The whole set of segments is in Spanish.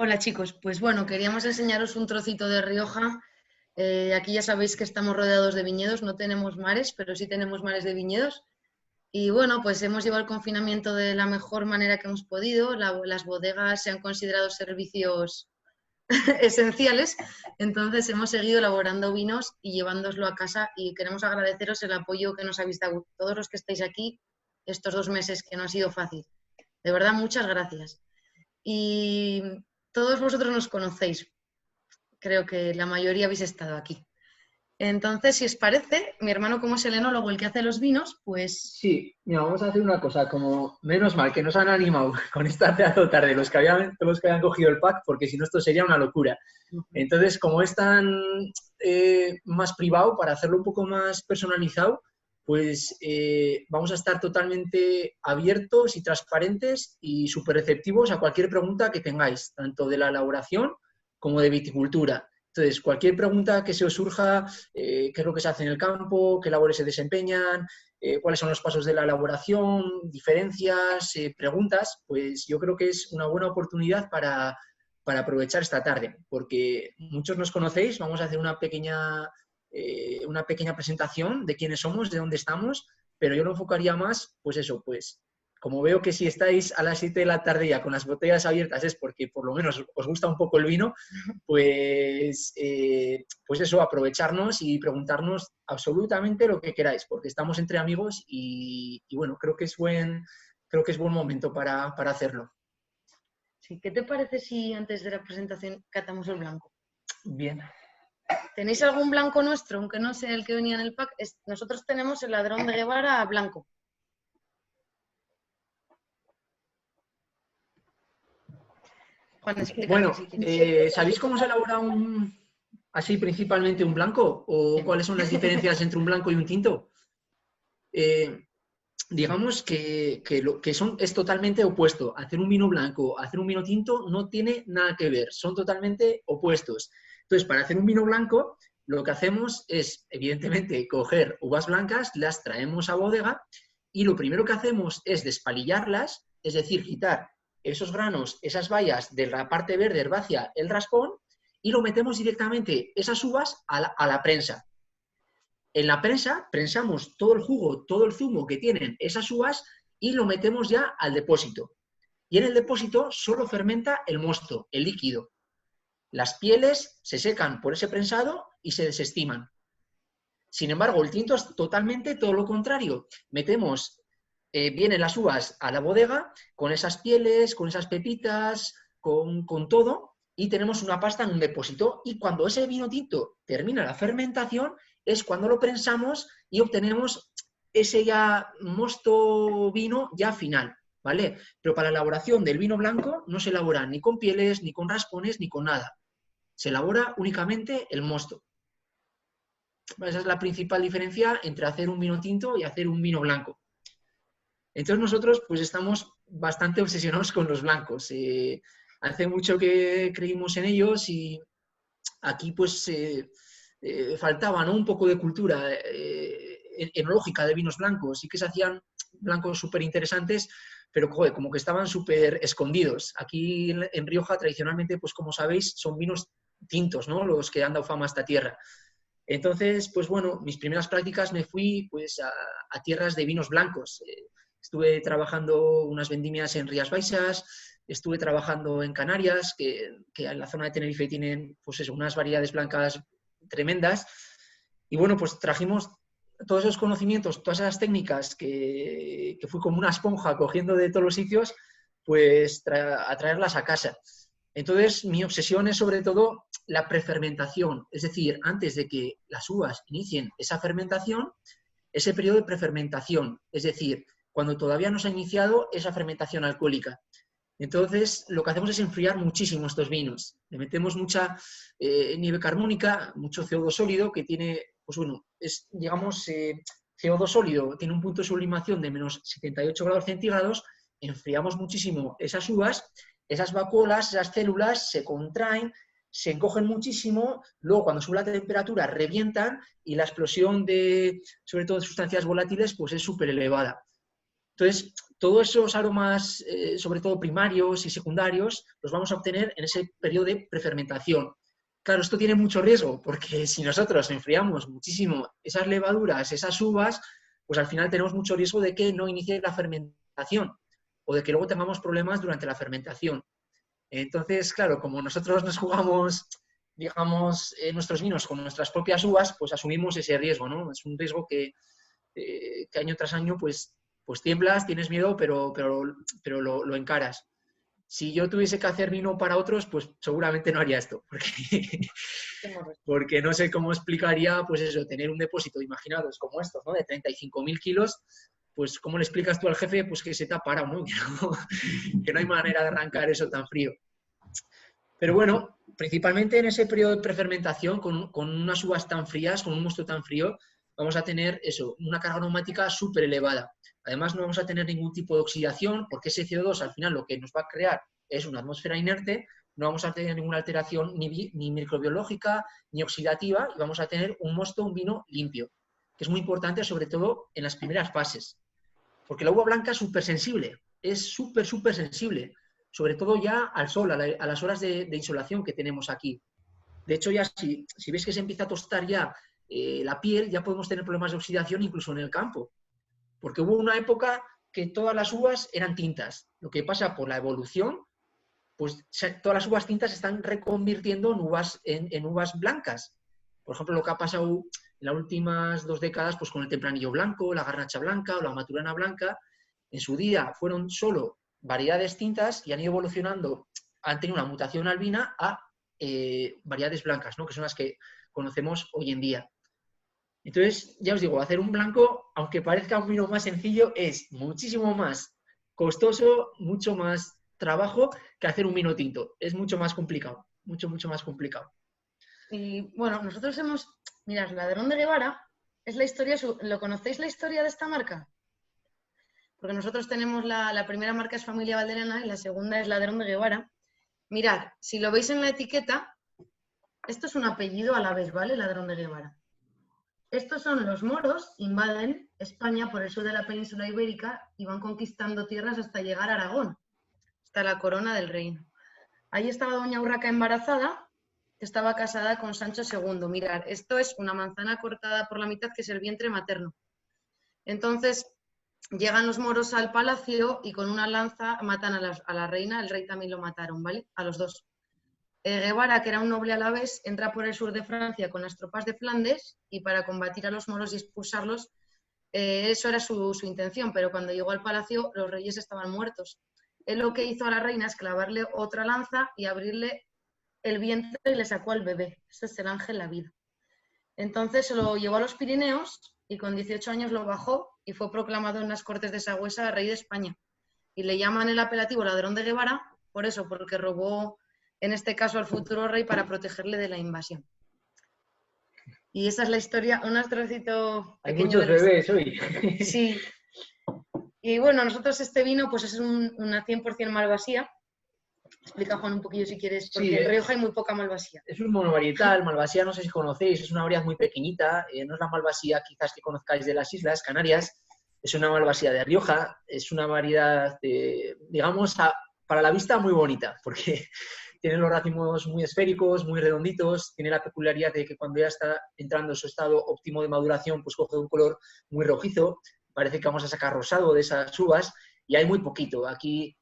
Hola chicos, pues bueno, queríamos enseñaros un trocito de Rioja. Aquí ya sabéis que estamos rodeados de viñedos, no tenemos mares, pero sí tenemos mares de viñedos. Y bueno, pues hemos llevado el confinamiento de la mejor manera que hemos podido. Las bodegas se han considerado servicios esenciales, entonces hemos seguido elaborando vinos y llevándoslo a casa y queremos agradeceros el apoyo que nos habéis dado todos los que estáis aquí estos 2 meses que no ha sido fácil. De verdad, muchas gracias. Y todos vosotros nos conocéis, creo que la mayoría habéis estado aquí. Entonces, si os parece, mi hermano como es el enólogo, el que hace los vinos, pues Sí, mira, vamos a hacer una cosa, como menos mal que nos han animado con esta pedazo tarde todos los que habían cogido el pack, porque si no esto sería una locura. Entonces, como es tan más privado, para hacerlo un poco más personalizado, pues vamos a estar totalmente abiertos y transparentes y súper receptivos a cualquier pregunta que tengáis, tanto de la elaboración como de viticultura. Entonces, cualquier pregunta que se os surja, qué es lo que se hace en el campo, qué labores se desempeñan, cuáles son los pasos de la elaboración, diferencias, preguntas, pues yo creo que es una buena oportunidad para aprovechar esta tarde, porque muchos nos conocéis, vamos a hacer una pequeña presentación de quiénes somos, de dónde estamos, pero yo lo enfocaría más, pues eso, pues como veo que si estáis a las 7 de la tarde ya con las botellas abiertas es porque por lo menos os gusta un poco el vino, pues eso, aprovecharnos y preguntarnos absolutamente lo que queráis, porque estamos entre amigos y bueno, creo que es buen momento para hacerlo. sí. ¿Qué te parece si antes de la presentación catamos el blanco? Bien. ¿Tenéis algún blanco nuestro, aunque no sea el que venía en el pack? Nosotros tenemos el Ladrón de Guevara blanco. Juan, explícalo Bueno, si quieres. ¿sabéis cómo se elabora así principalmente un blanco? ¿O cuáles son las diferencias entre un blanco y un tinto? Digamos que lo que es totalmente opuesto. Hacer un vino blanco, hacer un vino tinto no tiene nada que ver, son totalmente opuestos. Entonces, para hacer un vino blanco, lo que hacemos es, evidentemente, coger uvas blancas, las traemos a bodega y lo primero que hacemos es despalillarlas, es decir, quitar esos granos, esas bayas de la parte verde herbácea, el raspón, y lo metemos directamente, esas uvas, a la prensa. En la prensa prensamos todo el jugo, todo el zumo que tienen esas uvas y lo metemos ya al depósito. Y en el depósito solo fermenta el mosto, el líquido. Las pieles se secan por ese prensado y se desestiman. Sin embargo, el tinto es totalmente todo lo contrario. Vienen las uvas a la bodega con esas pieles, con esas pepitas, con todo, y tenemos una pasta en un depósito. Y cuando ese vino tinto termina la fermentación, es cuando lo prensamos y obtenemos ese ya mosto vino ya final, ¿vale? Pero para la elaboración del vino blanco no se elabora ni con pieles, ni con raspones, ni con nada. Se elabora únicamente el mosto. Esa es la principal diferencia entre hacer un vino tinto y hacer un vino blanco. Entonces nosotros pues estamos bastante obsesionados con los blancos. Hace mucho que creímos en ellos y aquí pues faltaba, ¿no?, un poco de cultura enológica de vinos blancos. Sí que se hacían blancos súper interesantes, pero joder, como que estaban súper escondidos. Aquí en Rioja tradicionalmente, pues como sabéis, son vinos tintos, ¿no?, los que han dado fama a esta tierra. Entonces, pues bueno, mis primeras prácticas me fui pues a tierras de vinos blancos. Estuve trabajando unas vendimias en Rías Baixas, estuve trabajando en Canarias, que en la zona de Tenerife tienen pues eso, unas variedades blancas tremendas. Y bueno, pues trajimos todos esos conocimientos, todas esas técnicas que fui como una esponja cogiendo de todos los sitios, pues a traerlas a casa. Entonces, mi obsesión es sobre todo la prefermentación, es decir, antes de que las uvas inicien esa fermentación, ese periodo de prefermentación, es decir, cuando todavía no se ha iniciado esa fermentación alcohólica. Entonces, lo que hacemos es enfriar muchísimo estos vinos. Le metemos mucha nieve carbónica, mucho CO2 sólido, que tiene, pues bueno, es, digamos, CO2 sólido, tiene un punto de sublimación de menos 78 grados centígrados, enfriamos muchísimo esas uvas, esas vacuolas, esas células se contraen, se encogen muchísimo, luego cuando sube la temperatura revientan y la explosión de, sobre todo de sustancias volátiles, pues es súper elevada. Entonces, todos esos aromas, sobre todo primarios y secundarios, los vamos a obtener en ese periodo de prefermentación. Claro, esto tiene mucho riesgo, porque si nosotros enfriamos muchísimo esas levaduras, esas uvas, pues al final tenemos mucho riesgo de que no inicie la fermentación o de que luego tengamos problemas durante la fermentación. Entonces, claro, como nosotros nos jugamos, digamos, nuestros vinos con nuestras propias uvas, pues asumimos ese riesgo, ¿no? Es un riesgo que año tras año, pues tiemblas, tienes miedo, pero lo encaras. Si yo tuviese que hacer vino para otros, pues seguramente no haría esto, porque no sé cómo explicaría, pues eso, tener un depósito, imaginados como estos, ¿no? De 35.000 kilos, pues ¿cómo le explicas tú al jefe pues que se te ha parado, ¿no? Que no hay manera de arrancar eso tan frío. Pero bueno, principalmente en ese periodo de prefermentación, con unas uvas tan frías, con un mosto tan frío, vamos a tener eso, una carga aromática súper elevada. Además, no vamos a tener ningún tipo de oxidación, porque ese CO2 al final lo que nos va a crear es una atmósfera inerte, no vamos a tener ninguna alteración ni microbiológica ni oxidativa, y vamos a tener un mosto, un vino limpio, que es muy importante sobre todo en las primeras fases. Porque la uva blanca es súper sensible, es súper sensible, sobre todo ya al sol, a las horas de insolación que tenemos aquí. De hecho, ya si ves que se empieza a tostar ya la piel, ya podemos tener problemas de oxidación incluso en el campo. Porque hubo una época que todas las uvas eran tintas. Lo que pasa por la evolución, pues todas las uvas tintas se están reconvirtiendo en uvas blancas. Por ejemplo, lo que ha pasado en las últimas 2 décadas, pues con el tempranillo blanco, la garnacha blanca o la maturana blanca, en su día fueron solo variedades tintas y han ido evolucionando, han tenido una mutación albina a variedades blancas, ¿no? Que son las que conocemos hoy en día. Entonces, ya os digo, hacer un blanco, aunque parezca un vino más sencillo, es muchísimo más costoso, mucho más trabajo que hacer un vino tinto. Es mucho más complicado, mucho más complicado. Y bueno, nosotros mirad, Ladrón de Guevara es la historia, ¿lo conocéis la historia de esta marca? Porque nosotros tenemos la primera marca es Familia Valderena y la segunda es Ladrón de Guevara. Mirad, si lo veis en la etiqueta, esto es un apellido a la vez, ¿vale? Ladrón de Guevara. Estos son los moros, invaden España por el sur de la península ibérica y van conquistando tierras hasta llegar a Aragón, hasta la corona del reino. Ahí estaba doña Urraca embarazada, que estaba casada con Sancho II. Mirad, esto es una manzana cortada por la mitad, que es el vientre materno. Entonces, llegan los moros al palacio y con una lanza matan a la reina, el rey también lo mataron, ¿vale? A los dos. Guevara, que era un noble alavés, entra por el sur de Francia con las tropas de Flandes y para combatir a los moros y expulsarlos, eso era su intención, pero cuando llegó al palacio los reyes estaban muertos. Él lo que hizo a la reina es clavarle otra lanza y abrirle el vientre y le sacó al bebé. Ese es el ángel la vida. Entonces se lo llevó a los Pirineos y con 18 años lo bajó y fue proclamado en las Cortes de Sagüesa rey de España. Y le llaman el apelativo Ladrón de Guevara por eso, porque robó en este caso al futuro rey para protegerle de la invasión. Y esa es la historia, un trocito Hay pequeño. muchos bebés hoy. Sí. Y bueno, nosotros este vino pues es una 100% Malvasía. Explica, Juan, un poquillo si quieres, porque Sí, en Rioja hay muy poca Malvasía. Es un monovarietal, Malvasía no sé si conocéis, es una variedad muy pequeñita, no es la Malvasía quizás que conozcáis de las Islas Canarias, es una Malvasía de Rioja, es una variedad, digamos, para la vista muy bonita, porque tiene los racimos muy esféricos, muy redonditos, tiene la peculiaridad de que cuando ya está entrando en su estado óptimo de maduración, pues coge un color muy rojizo, parece que vamos a sacar rosado de esas uvas, y hay muy poquito. Aquí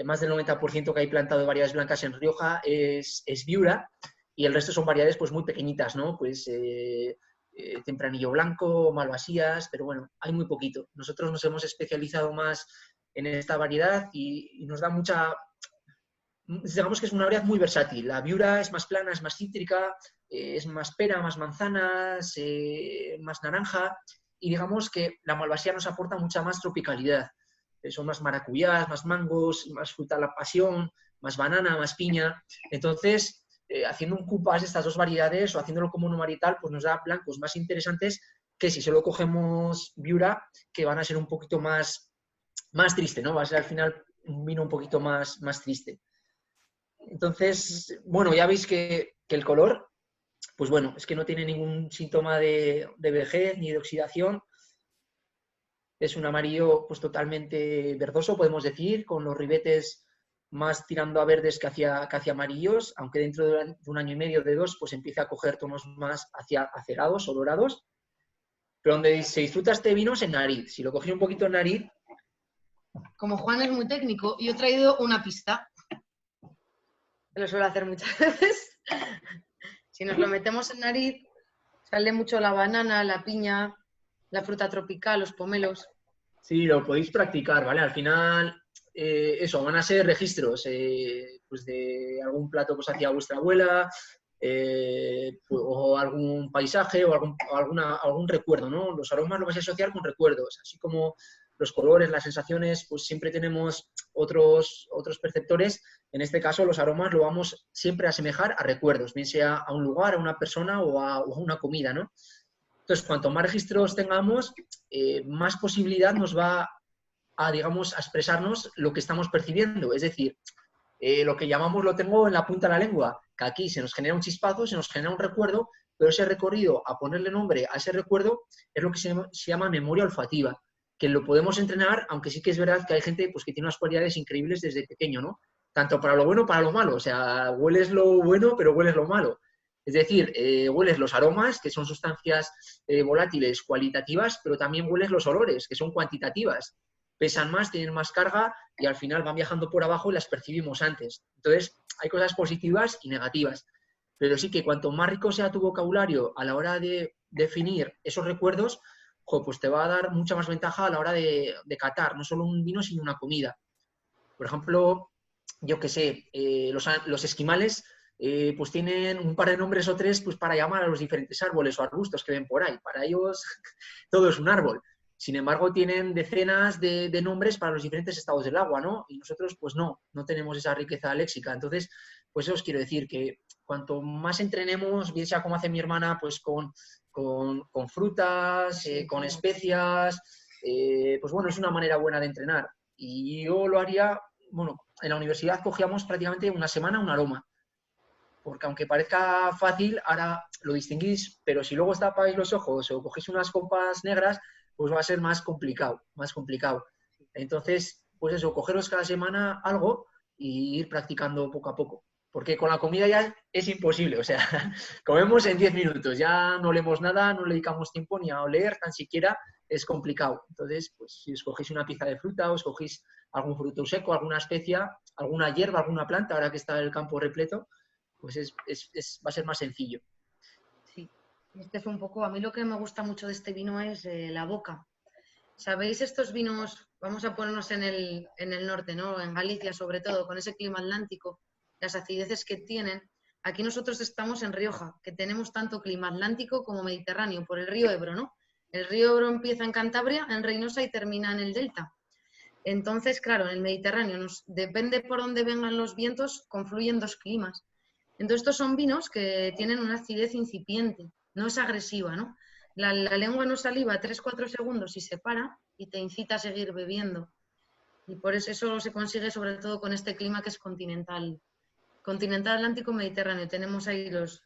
más del 90% que hay plantado de variedades blancas en Rioja es Viura, y el resto son variedades pues muy pequeñitas, ¿no? Pues tempranillo blanco, malvasías, pero bueno, hay muy poquito. Nosotros nos hemos especializado más en esta variedad y nos da mucha... Digamos que es una variedad muy versátil. La Viura es más plana, es más cítrica, es más pera, más manzanas, más naranja, y digamos que la malvasía nos aporta mucha más tropicalidad. Son más maracuyás, más mangos, más fruta a la pasión, más banana, más piña. Entonces, haciendo un coupage de estas dos variedades o haciéndolo como monovarietal, pues nos da blancos más interesantes que si solo cogemos Viura, que van a ser un poquito más triste, ¿no? Va a ser al final un vino un poquito más triste. Entonces, bueno, ya veis que el color, pues bueno, es que no tiene ningún síntoma de vejez ni de oxidación. Es un amarillo pues totalmente verdoso, podemos decir, con los ribetes más tirando a verdes que hacia amarillos, aunque dentro de un año y medio, de 2, pues empieza a coger tonos más hacia acerados o dorados. Pero donde se disfruta este vino es en nariz. Si lo cogí un poquito en nariz... Como Juan es muy técnico, yo he traído una pista. Lo suelo hacer muchas veces. Si nos lo metemos en nariz, sale mucho la banana, la piña, la fruta tropical, los pomelos. Sí, lo podéis practicar, ¿vale? Al final, eso, van a ser registros pues de algún plato que os hacía vuestra abuela, o algún paisaje o algún recuerdo, ¿no? Los aromas lo vais a asociar con recuerdos, así como los colores, las sensaciones, pues siempre tenemos otros perceptores. En este caso, los aromas lo vamos siempre a asemejar a recuerdos, bien sea a un lugar, a una persona o a una comida, ¿no? Entonces, cuanto más registros tengamos, más posibilidad nos va a, digamos, a expresarnos lo que estamos percibiendo. Es decir, lo que llamamos lo tengo en la punta de la lengua, que aquí se nos genera un chispazo, se nos genera un recuerdo, pero ese recorrido, a ponerle nombre a ese recuerdo, es lo que se llama memoria olfativa, que lo podemos entrenar, aunque sí que es verdad que hay gente pues, que tiene unas cualidades increíbles desde pequeño, ¿no? Tanto para lo bueno como para lo malo. O sea, hueles lo bueno, pero hueles lo malo. Es decir, hueles los aromas, que son sustancias volátiles cualitativas, pero también hueles los olores, que son cuantitativas. Pesan más, tienen más carga y al final van viajando por abajo y las percibimos antes. Entonces, hay cosas positivas y negativas. Pero sí que cuanto más rico sea tu vocabulario a la hora de definir esos recuerdos, pues te va a dar mucha más ventaja a la hora de catar, no solo un vino, sino una comida. Por ejemplo, yo que sé, los esquimales pues tienen un par de nombres o tres pues para llamar a los diferentes árboles o arbustos que ven por ahí. Para ellos todo es un árbol. Sin embargo, tienen decenas de nombres para los diferentes estados del agua, ¿no? Y nosotros, pues no tenemos esa riqueza léxica. Entonces, pues eso os quiero decir, que cuanto más entrenemos, bien sea como hace mi hermana, pues con frutas, con especias, pues bueno, es una manera buena de entrenar. Y yo lo haría, bueno, en la universidad cogíamos prácticamente una semana un aroma. Porque aunque parezca fácil, ahora lo distinguís, pero si luego os tapáis los ojos o cogéis unas copas negras, pues va a ser más complicado, más complicado. Entonces, pues eso, cogeros cada semana algo y ir practicando poco a poco. Porque con la comida ya es imposible, o sea, comemos en 10 minutos, ya no leemos nada, no le dedicamos tiempo ni a oler, tan siquiera es complicado. Entonces, pues si escogéis una pieza de fruta o escogéis algún fruto seco, alguna especia, alguna hierba, alguna planta, ahora que está el campo repleto, pues va a ser más sencillo. Sí, este es un poco, a mí lo que me gusta mucho de este vino es la boca. ¿Sabéis estos vinos? Vamos a ponernos en el norte, ¿no? En Galicia, sobre todo, con ese clima atlántico, las acideces que tienen. Aquí nosotros estamos en Rioja, que tenemos tanto clima atlántico como mediterráneo, por el río Ebro, ¿no? El río Ebro empieza en Cantabria, en Reynosa, y termina en el delta. Entonces, claro, en el Mediterráneo, depende por dónde vengan los vientos, confluyen dos climas. Entonces, estos son vinos que tienen una acidez incipiente, no es agresiva, ¿no? La lengua no saliva 3-4 segundos y se para y te incita a seguir bebiendo. Y por eso se consigue sobre todo con este clima que es continental. Continental, Atlántico, Mediterráneo. Tenemos ahí los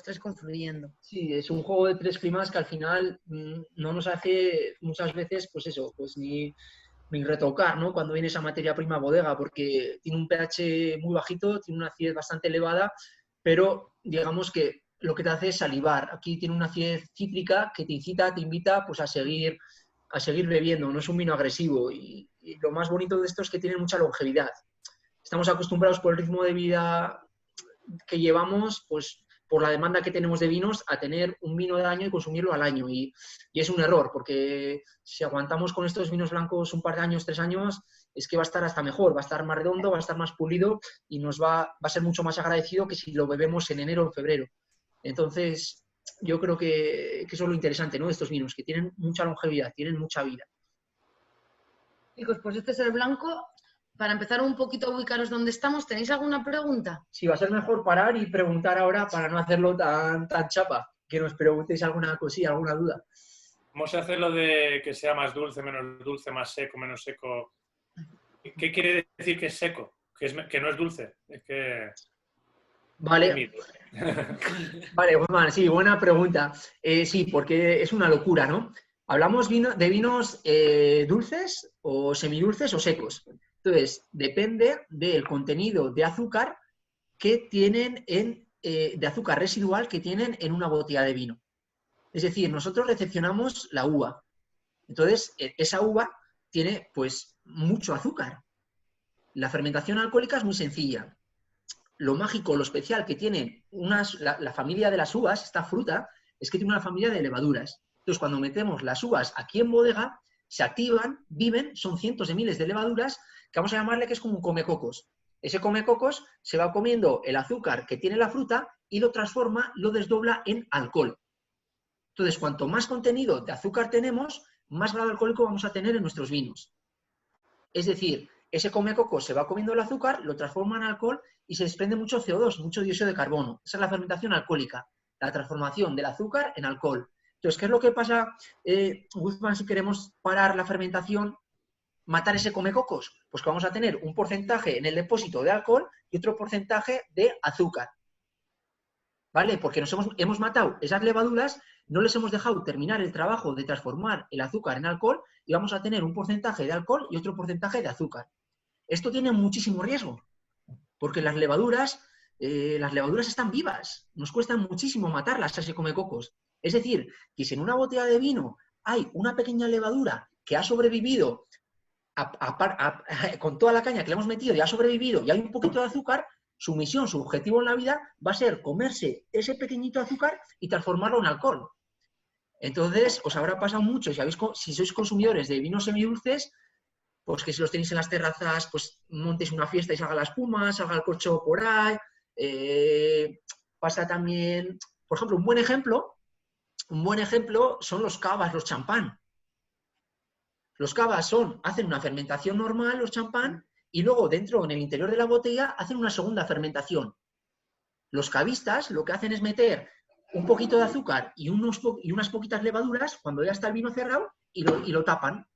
tres confluyendo. Sí, es un juego de tres climas que al final no nos hace muchas veces, pues eso, pues ni retocar, ¿no? Cuando viene esa materia prima a bodega, porque tiene un pH muy bajito, tiene una acidez bastante elevada, pero digamos que lo que te hace es salivar. Aquí tiene una acidez cítrica que te incita, te invita pues a seguir bebiendo, no es un vino agresivo. Y lo más bonito de esto es que tiene mucha longevidad. Estamos acostumbrados por el ritmo de vida que llevamos, pues por la demanda que tenemos de vinos, a tener un vino de año y consumirlo al año. Y es un error, porque si aguantamos con estos vinos blancos un par de años, 3 años, es que va a estar hasta mejor, va a estar más redondo, va a estar más pulido y nos va a ser mucho más agradecido que si lo bebemos en enero o en febrero. Entonces, yo creo que eso es lo interesante, ¿no?, de estos vinos, que tienen mucha longevidad, tienen mucha vida. Chicos, pues este es el blanco. Para empezar un poquito a ubicaros dónde estamos, ¿tenéis alguna pregunta? Sí, va a ser mejor parar y preguntar ahora para no hacerlo tan chapa, que nos preguntéis alguna cosilla, alguna duda. ¿Cómo se hace lo de que sea más dulce, menos dulce, más seco, menos seco? ¿Qué quiere decir que es seco? Que no es dulce. Es que... Vale. Vale, Juan, sí, buena pregunta. Sí, porque es una locura, ¿no? Hablamos de vinos dulces o semidulces o secos. Entonces, depende del contenido de azúcar que tienen de azúcar residual que tienen en una botella de vino. Es decir, nosotros recepcionamos la uva. Entonces, esa uva tiene, pues, mucho azúcar. La fermentación alcohólica es muy sencilla. Lo mágico, lo especial que tiene la familia de las uvas, esta fruta, es que tiene una familia de levaduras. Entonces, cuando metemos las uvas aquí en bodega, se activan, viven, son cientos de miles de levaduras, que vamos a llamarle que es como un comecocos. Ese comecocos se va comiendo el azúcar que tiene la fruta y lo transforma, lo desdobla en alcohol. Entonces, cuanto más contenido de azúcar tenemos, más grado alcohólico vamos a tener en nuestros vinos. Es decir, ese comecocos se va comiendo el azúcar, lo transforma en alcohol y se desprende mucho CO2, mucho dióxido de carbono. Esa es la fermentación alcohólica, la transformación del azúcar en alcohol. Entonces, ¿qué es lo que pasa, Guzmán, si queremos parar la fermentación, matar ese comecocos? Pues que vamos a tener un porcentaje en el depósito de alcohol y otro porcentaje de azúcar. ¿Vale? Porque hemos matado esas levaduras, no les hemos dejado terminar el trabajo de transformar el azúcar en alcohol y vamos a tener un porcentaje de alcohol y otro porcentaje de azúcar. Esto tiene muchísimo riesgo, porque las levaduras están vivas, nos cuesta muchísimo matarlas a ese comecocos. Es decir, que si en una botella de vino hay una pequeña levadura que ha sobrevivido con toda la caña que le hemos metido y ha sobrevivido y hay un poquito de azúcar, su misión, su objetivo en la vida va a ser comerse ese pequeñito azúcar y transformarlo en alcohol. Entonces, os habrá pasado mucho, si sois consumidores de vinos semidulces, pues que si los tenéis en las terrazas, pues montéis una fiesta y salga la espuma, salga el corcho por ahí. Pasa también, por ejemplo, un buen ejemplo son los cavas, los champán. Los cavas hacen una fermentación normal, los champán, y luego dentro, en el interior de la botella, hacen una segunda fermentación. Los cavistas lo que hacen es meter un poquito de azúcar y unas poquitas levaduras cuando ya está el vino cerrado y lo tapan.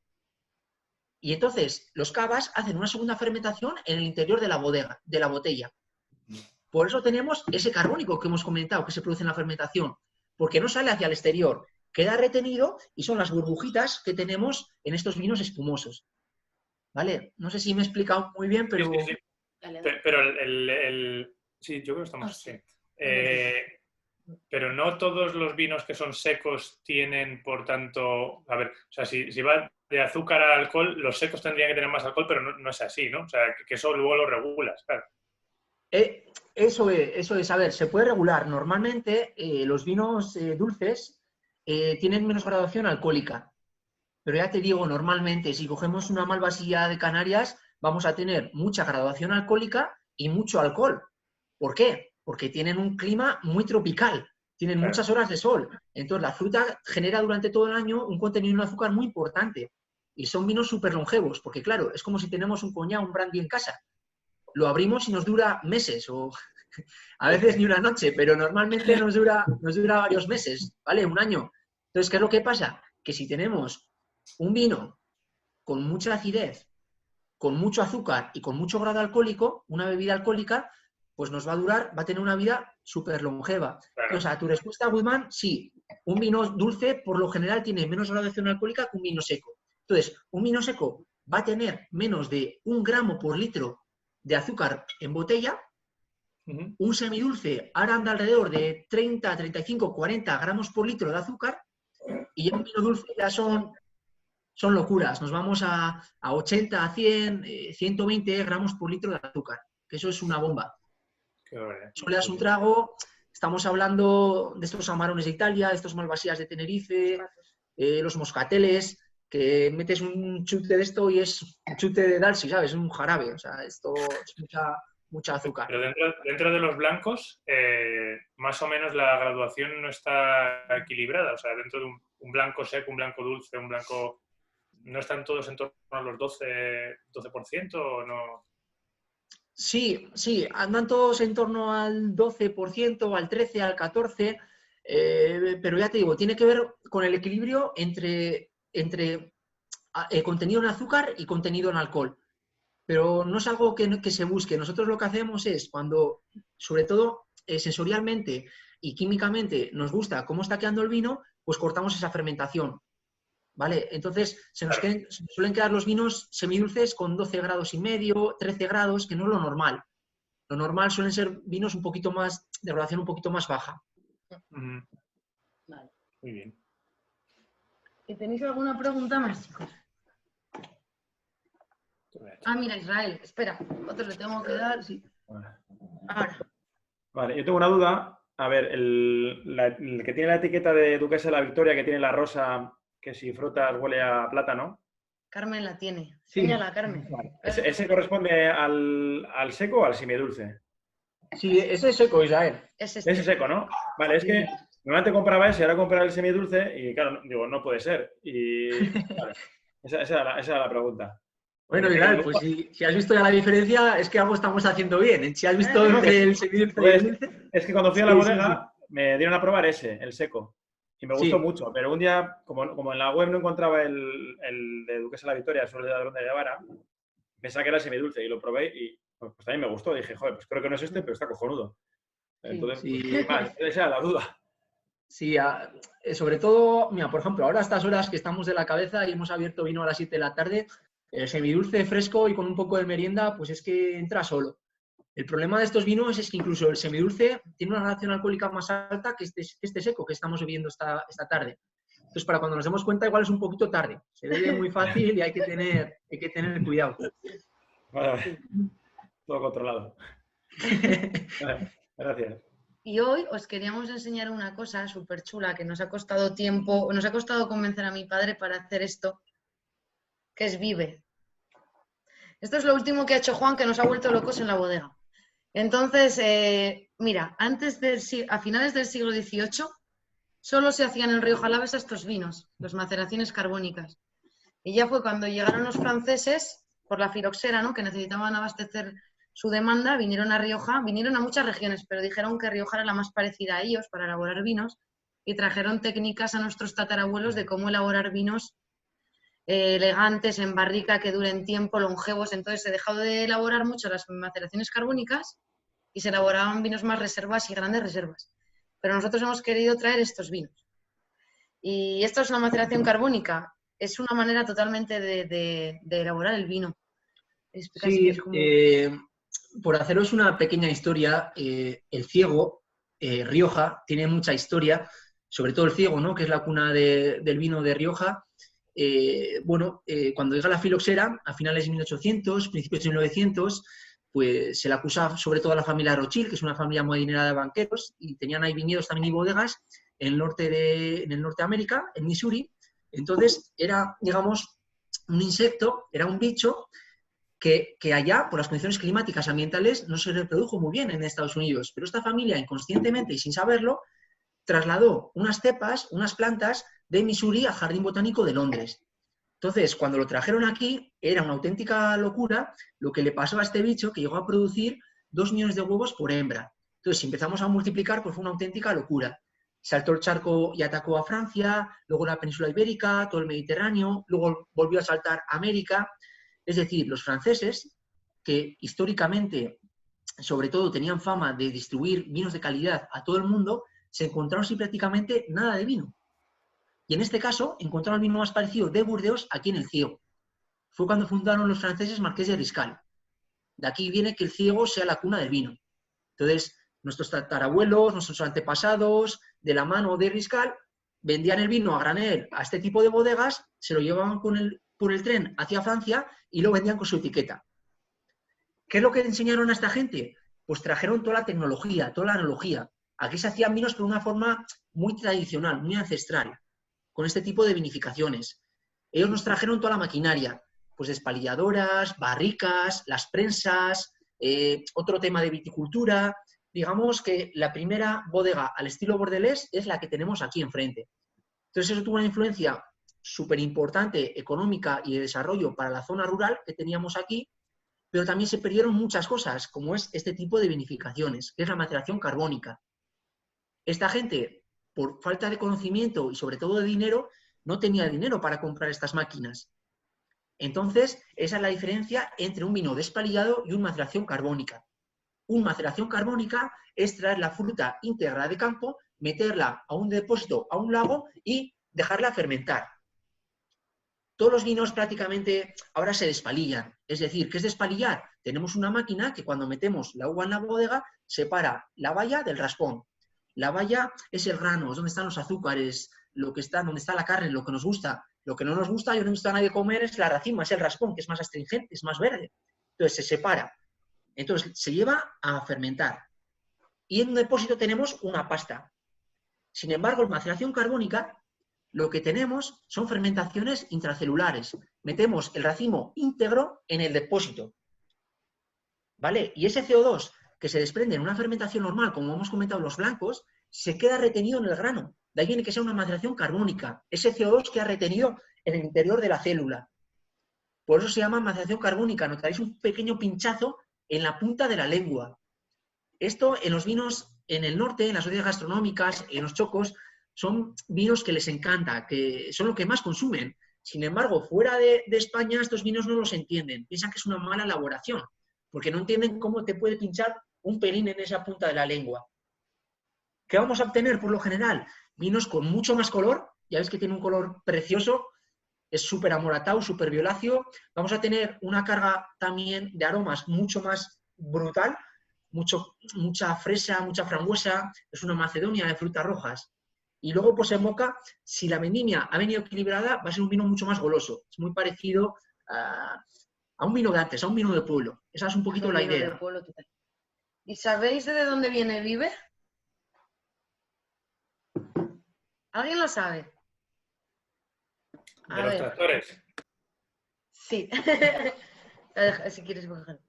Y entonces los cavas hacen una segunda fermentación en el interior de la botella. Por eso tenemos ese carbónico que hemos comentado que se produce en la fermentación, porque no sale hacia el exterior, queda retenido y son las burbujitas que tenemos en estos vinos espumosos. ¿Vale? No sé si me he explicado muy bien, pero... Sí. Pero sí, yo creo que estamos... Sí. Pero no todos los vinos que son secos tienen, por tanto... A ver, o sea, si va de azúcar a alcohol, los secos tendrían que tener más alcohol, pero no es así, ¿no? O sea, que eso luego lo regulas, claro. Eso es. A ver, se puede regular. Normalmente los vinos dulces tienen menos graduación alcohólica. Pero ya te digo, normalmente, si cogemos una malvasía de Canarias, vamos a tener mucha graduación alcohólica y mucho alcohol. ¿Por qué? Porque tienen un clima muy tropical, tienen muchas horas de sol. Entonces, la fruta genera durante todo el año un contenido de azúcar muy importante. Y son vinos súper longevos, porque claro, es como si tenemos un coñac, un brandy en casa. Lo abrimos y nos dura meses, o a veces ni una noche, pero normalmente nos dura varios meses, ¿vale? Un año. Entonces, ¿qué es lo que pasa? Que si tenemos un vino con mucha acidez, con mucho azúcar y con mucho grado alcohólico, una bebida alcohólica, pues nos va a tener una vida súper longeva. Claro. O sea, tu respuesta, Guzmán, sí, un vino dulce por lo general tiene menos graduación alcohólica que un vino seco. Entonces, un vino seco va a tener menos de 1 gramo por litro de azúcar en botella. Un semidulce ahora anda alrededor de 30, 35, 40 gramos por litro de azúcar, y ya un vino dulce ya son locuras. Nos vamos a 80, a 100, 120 gramos por litro de azúcar, que eso es una bomba. Eso le das un trago, estamos hablando de estos amarones de Italia, de estos malvasías de Tenerife, los moscateles, que metes un chute de esto y es un chute de Dalsi, ¿sabes? Es un jarabe, o sea, esto es mucha azúcar. Pero dentro de los blancos, más o menos la graduación no está equilibrada, o sea, dentro de un blanco seco, un blanco dulce, un blanco... ¿No están todos en torno a los 12% o no? Sí, andan todos en torno al 12%, al 13%, al 14%, pero ya te digo, tiene que ver con el equilibrio entre contenido en azúcar y contenido en alcohol. Pero no es algo que se busque. Nosotros lo que hacemos es, cuando, sobre todo sensorialmente y químicamente, nos gusta cómo está quedando el vino, pues cortamos esa fermentación. ¿vale? Entonces, se nos suelen quedar los vinos semidulces con 12 grados y medio, 13 grados, que no es lo normal. Lo normal suelen ser vinos un poquito más, de graduación un poquito más baja. Vale. Muy bien. ¿Y tenéis alguna pregunta más, chicos? Ah, mira, Israel, espera, otro le tengo que dar, sí. Ahora. Vale, yo tengo una duda. A ver, el que tiene la etiqueta de Duquesa de la Victoria, que tiene la rosa, que si frotas huele a plátano. Carmen la tiene. Sí. Señala, Carmen. Vale. ¿Ese corresponde al seco o al semidulce? Sí, ese es seco, Israel. Es Ese seco, ¿no? Vale, es que normalmente compraba ese, ahora comprar el semidulce y claro, digo, no puede ser. Y vale, esa era la pregunta. Bueno, Israel, pues si has visto ya la diferencia, es que algo estamos haciendo bien. Si has visto entre el semidulce y el dulce... Es que cuando fui a la bodega me dieron a probar ese, el seco. Y me gustó mucho. Pero un día, como en la web no encontraba el de Duquesa de la Victoria, solo de Ladrón de Guevara, pensaba que era el semidulce y lo probé y pues también me gustó. Dije, joder, pues creo que no es este, pero está cojonudo. Entonces, pues, vale, esa era la duda. Sí, sobre todo, mira, por ejemplo, ahora a estas horas que estamos de la cabeza y hemos abierto vino a las 7 de la tarde, el semidulce fresco y con un poco de merienda, pues es que entra solo. El problema de estos vinos es que incluso el semidulce tiene una graduación alcohólica más alta que este seco que estamos bebiendo esta tarde. Entonces, para cuando nos demos cuenta, igual es un poquito tarde. Se bebe muy fácil y hay que tener cuidado. Vale. Todo controlado. Vale, gracias. Y hoy os queríamos enseñar una cosa súper chula que nos ha costado tiempo, nos ha costado convencer a mi padre para hacer esto, que es Vive. Esto es lo último que ha hecho Juan, que nos ha vuelto locos en la bodega. Entonces, mira, a finales del siglo XVIII solo se hacían en Rioja Alavesa estos vinos, las maceraciones carbónicas. Y ya fue cuando llegaron los franceses, por la filoxera, ¿no?, que necesitaban abastecer su demanda, vinieron a Rioja, vinieron a muchas regiones, pero dijeron que Rioja era la más parecida a ellos para elaborar vinos y trajeron técnicas a nuestros tatarabuelos de cómo elaborar vinos elegantes, en barrica, que duren tiempo, longevos. Entonces se dejó de elaborar mucho las maceraciones carbónicas y se elaboraban vinos más reservas y grandes reservas. Pero nosotros hemos querido traer estos vinos. Y esto es una maceración carbónica, es una manera totalmente de elaborar el vino. Sí, por haceros una pequeña historia, el Ciego, Rioja, tiene mucha historia, sobre todo el Ciego, ¿no?, que es la cuna del vino de Rioja. Cuando llega la filoxera, a finales de 1800, principios de 1900, pues se le acusa sobre todo a la familia Rothschild, que es una familia muy adinerada de banqueros, y tenían ahí viñedos también y bodegas en el norte de América, en Missouri. Entonces era, digamos, un insecto, era un bicho que allá, por las condiciones climáticas ambientales, no se reprodujo muy bien en Estados Unidos. Pero esta familia, inconscientemente y sin saberlo, trasladó unas cepas, unas plantas de Missouri al Jardín Botánico de Londres. Entonces, cuando lo trajeron aquí, era una auténtica locura lo que le pasó a este bicho, que llegó a producir 2 millones de huevos por hembra. Entonces, si empezamos a multiplicar, pues fue una auténtica locura. Saltó el charco y atacó a Francia, luego la península ibérica, todo el Mediterráneo, luego volvió a saltar a América. Es decir, los franceses, que históricamente, sobre todo, tenían fama de distribuir vinos de calidad a todo el mundo, se encontraron sin prácticamente nada de vino. Y en este caso, encontraron el vino más parecido de Burdeos aquí en el Ciego. Fue cuando fundaron los franceses Marqués de Riscal. De aquí viene que el Ciego sea la cuna del vino. Entonces, nuestros tatarabuelos, nuestros antepasados, de la mano de Riscal, vendían el vino a granel a este tipo de bodegas, se lo llevaban por el tren hacia Francia y lo vendían con su etiqueta. ¿Qué es lo que enseñaron a esta gente? Pues trajeron toda la tecnología, toda la analogía. Aquí se hacían vinos por una forma muy tradicional, muy ancestral, con este tipo de vinificaciones. Ellos nos trajeron toda la maquinaria, pues despalilladoras, barricas, las prensas, otro tema de viticultura. Digamos que la primera bodega al estilo bordelés es la que tenemos aquí enfrente. Entonces eso tuvo una influencia súper importante, económica y de desarrollo para la zona rural que teníamos aquí, pero también se perdieron muchas cosas, como es este tipo de vinificaciones, que es la maceración carbónica. Esta gente, por falta de conocimiento y sobre todo de dinero, no tenía dinero para comprar estas máquinas. Entonces, esa es la diferencia entre un vino despalillado y una maceración carbónica. Una maceración carbónica es traer la fruta íntegra de campo, meterla a un depósito, a un lago y dejarla fermentar. todos los vinos prácticamente ahora se despalillan. Es decir, ¿qué es despalillar? Tenemos una máquina que cuando metemos la uva en la bodega separa la baya del raspón. La baya es el grano, es donde están los azúcares, donde está la carne, lo que nos gusta. Lo que no nos gusta, yo no he visto a nadie comer, es la racima, es el raspón, que es más astringente, es más verde. Entonces se separa. Entonces se lleva a fermentar. Y en un depósito tenemos una pasta. Sin embargo, en maceración carbónica, lo que tenemos son fermentaciones intracelulares. Metemos el racimo íntegro en el depósito. ¿Vale? Y ese CO2 que se desprende en una fermentación normal, como hemos comentado los blancos, se queda retenido en el grano. De ahí viene que sea una maceración carbónica. Ese CO2 que ha retenido en el interior de la célula. Por eso se llama maceración carbónica. Notaréis un pequeño pinchazo en la punta de la lengua. Esto en los vinos en el norte, en las sociedades gastronómicas, en los chocos, son vinos que les encanta, que son lo que más consumen. Sin embargo, fuera de España estos vinos no los entienden. Piensan que es una mala elaboración, porque no entienden cómo te puede pinchar un pelín en esa punta de la lengua. ¿Qué vamos a obtener por lo general? Vinos con mucho más color. Ya ves que tiene un color precioso. Es súper amoratado, súper violáceo. Vamos a tener una carga también de aromas mucho más brutal. Mucha fresa, mucha frambuesa. Es una macedonia de frutas rojas. Y luego, pues en boca, si la vendimia ha venido equilibrada, va a ser un vino mucho más goloso. Es muy parecido a un vino de antes, a un vino de pueblo. Esa es un poquito la idea. ¿Y sabéis de dónde viene Vive? ¿Alguien lo sabe? ¿De los tractores? Sí. Si quieres bajar.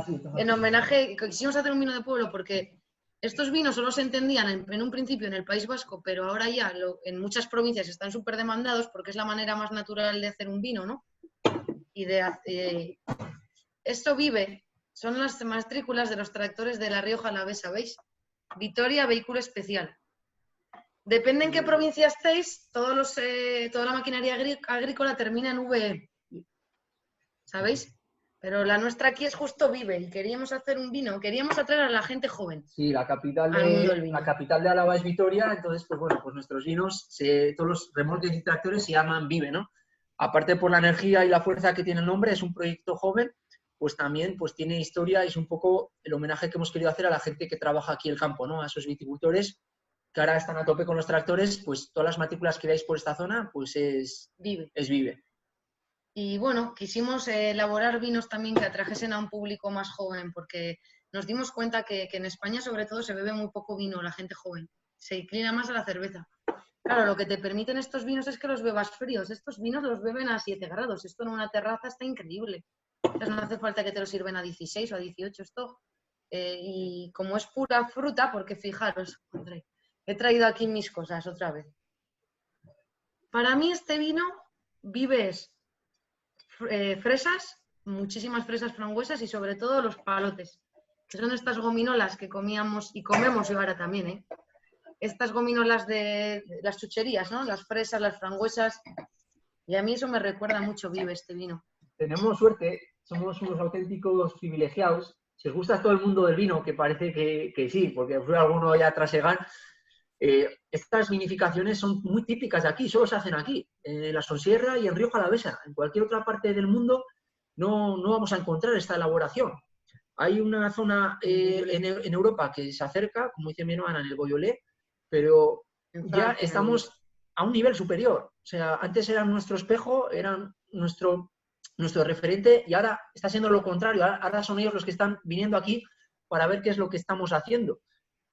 Sí, en homenaje, quisimos hacer un vino de pueblo porque estos vinos solo se entendían en un principio en el País Vasco, pero ahora ya en muchas provincias están súper demandados porque es la manera más natural de hacer un vino, ¿no? Y esto Vive, son las matrículas de los tractores de La Rioja Alavesa, ¿veis? Vitoria, vehículo especial. Depende en qué provincia estéis, toda la maquinaria agrícola termina en VE. ¿Sabéis? Pero la nuestra aquí es justo Vive y queríamos hacer un vino, queríamos atraer a la gente joven. Sí, la capital de Álava es Vitoria, entonces, pues bueno, pues nuestros vinos, todos los remolques y tractores se llaman Vive, ¿no? Aparte por la energía y la fuerza que tiene el nombre, es un proyecto joven, pues también pues tiene historia y es un poco el homenaje que hemos querido hacer a la gente que trabaja aquí el campo, ¿no? A esos viticultores que ahora están a tope con los tractores, pues todas las matrículas que veáis por esta zona, pues es Vive. Y bueno, quisimos elaborar vinos también que atrajesen a un público más joven, porque nos dimos cuenta que en España sobre todo se bebe muy poco vino, la gente joven. Se inclina más a la cerveza. Claro, lo que te permiten estos vinos es que los bebas fríos. Estos vinos los beben a 7 grados. Esto en una terraza está increíble. Entonces no hace falta que te lo sirven a 16 o a 18 esto. Y como es pura fruta, porque fijaros, André, he traído aquí mis cosas otra vez. Para mí este vino vives fresas, muchísimas fresas frambuesas y sobre todo los palotes, que son estas gominolas que comíamos y comemos y ahora también, ¿eh? Estas gominolas de las chucherías, ¿no? Las fresas, las frambuesas. Y a mí eso me recuerda mucho Vive este vino. Tenemos suerte, somos unos auténticos privilegiados. Si os gusta todo el mundo del vino, que parece que sí, porque os veo alguno ya trasegar, estas vinificaciones son muy típicas de aquí, solo se hacen aquí, en la Sonsierra y en Rioja Alavesa. En cualquier otra parte del mundo no vamos a encontrar esta elaboración. Hay una zona en Europa que se acerca, como dice mi hermana, en el Beaujolais, pero ya estamos a un nivel superior. O sea, antes eran nuestro espejo, eran nuestro referente y ahora está siendo lo contrario. Ahora son ellos los que están viniendo aquí para ver qué es lo que estamos haciendo.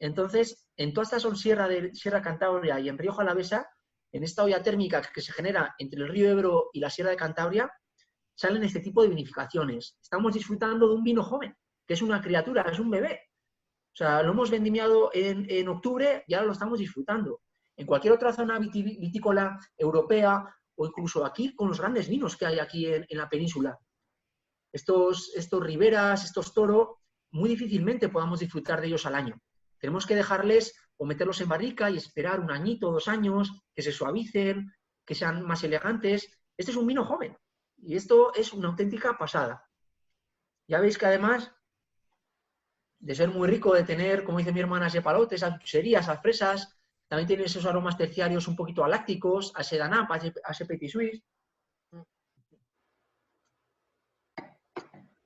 Entonces, en toda esta Sonsierra de Sierra Cantabria y en Rioja Alavesa, en esta olla térmica que se genera entre el río Ebro y la Sierra de Cantabria, salen este tipo de vinificaciones. Estamos disfrutando de un vino joven, que es una criatura, es un bebé. O sea, lo hemos vendimiado en octubre y ahora lo estamos disfrutando. En cualquier otra zona vitícola europea o incluso aquí con los grandes vinos que hay aquí en la península. Estos Riberas, estos Toro, muy difícilmente podamos disfrutar de ellos al año. Tenemos que dejarles o meterlos en barrica y esperar 1 añito, 2 años, que se suavicen, que sean más elegantes. Este es un vino joven y esto es una auténtica pasada. Ya veis que además de ser muy rico, de tener, como dice mi hermana, ese palote, esas chucherías, esas fresas, también tiene esos aromas terciarios un poquito alácticos, a ese danap, a ese petit suisse.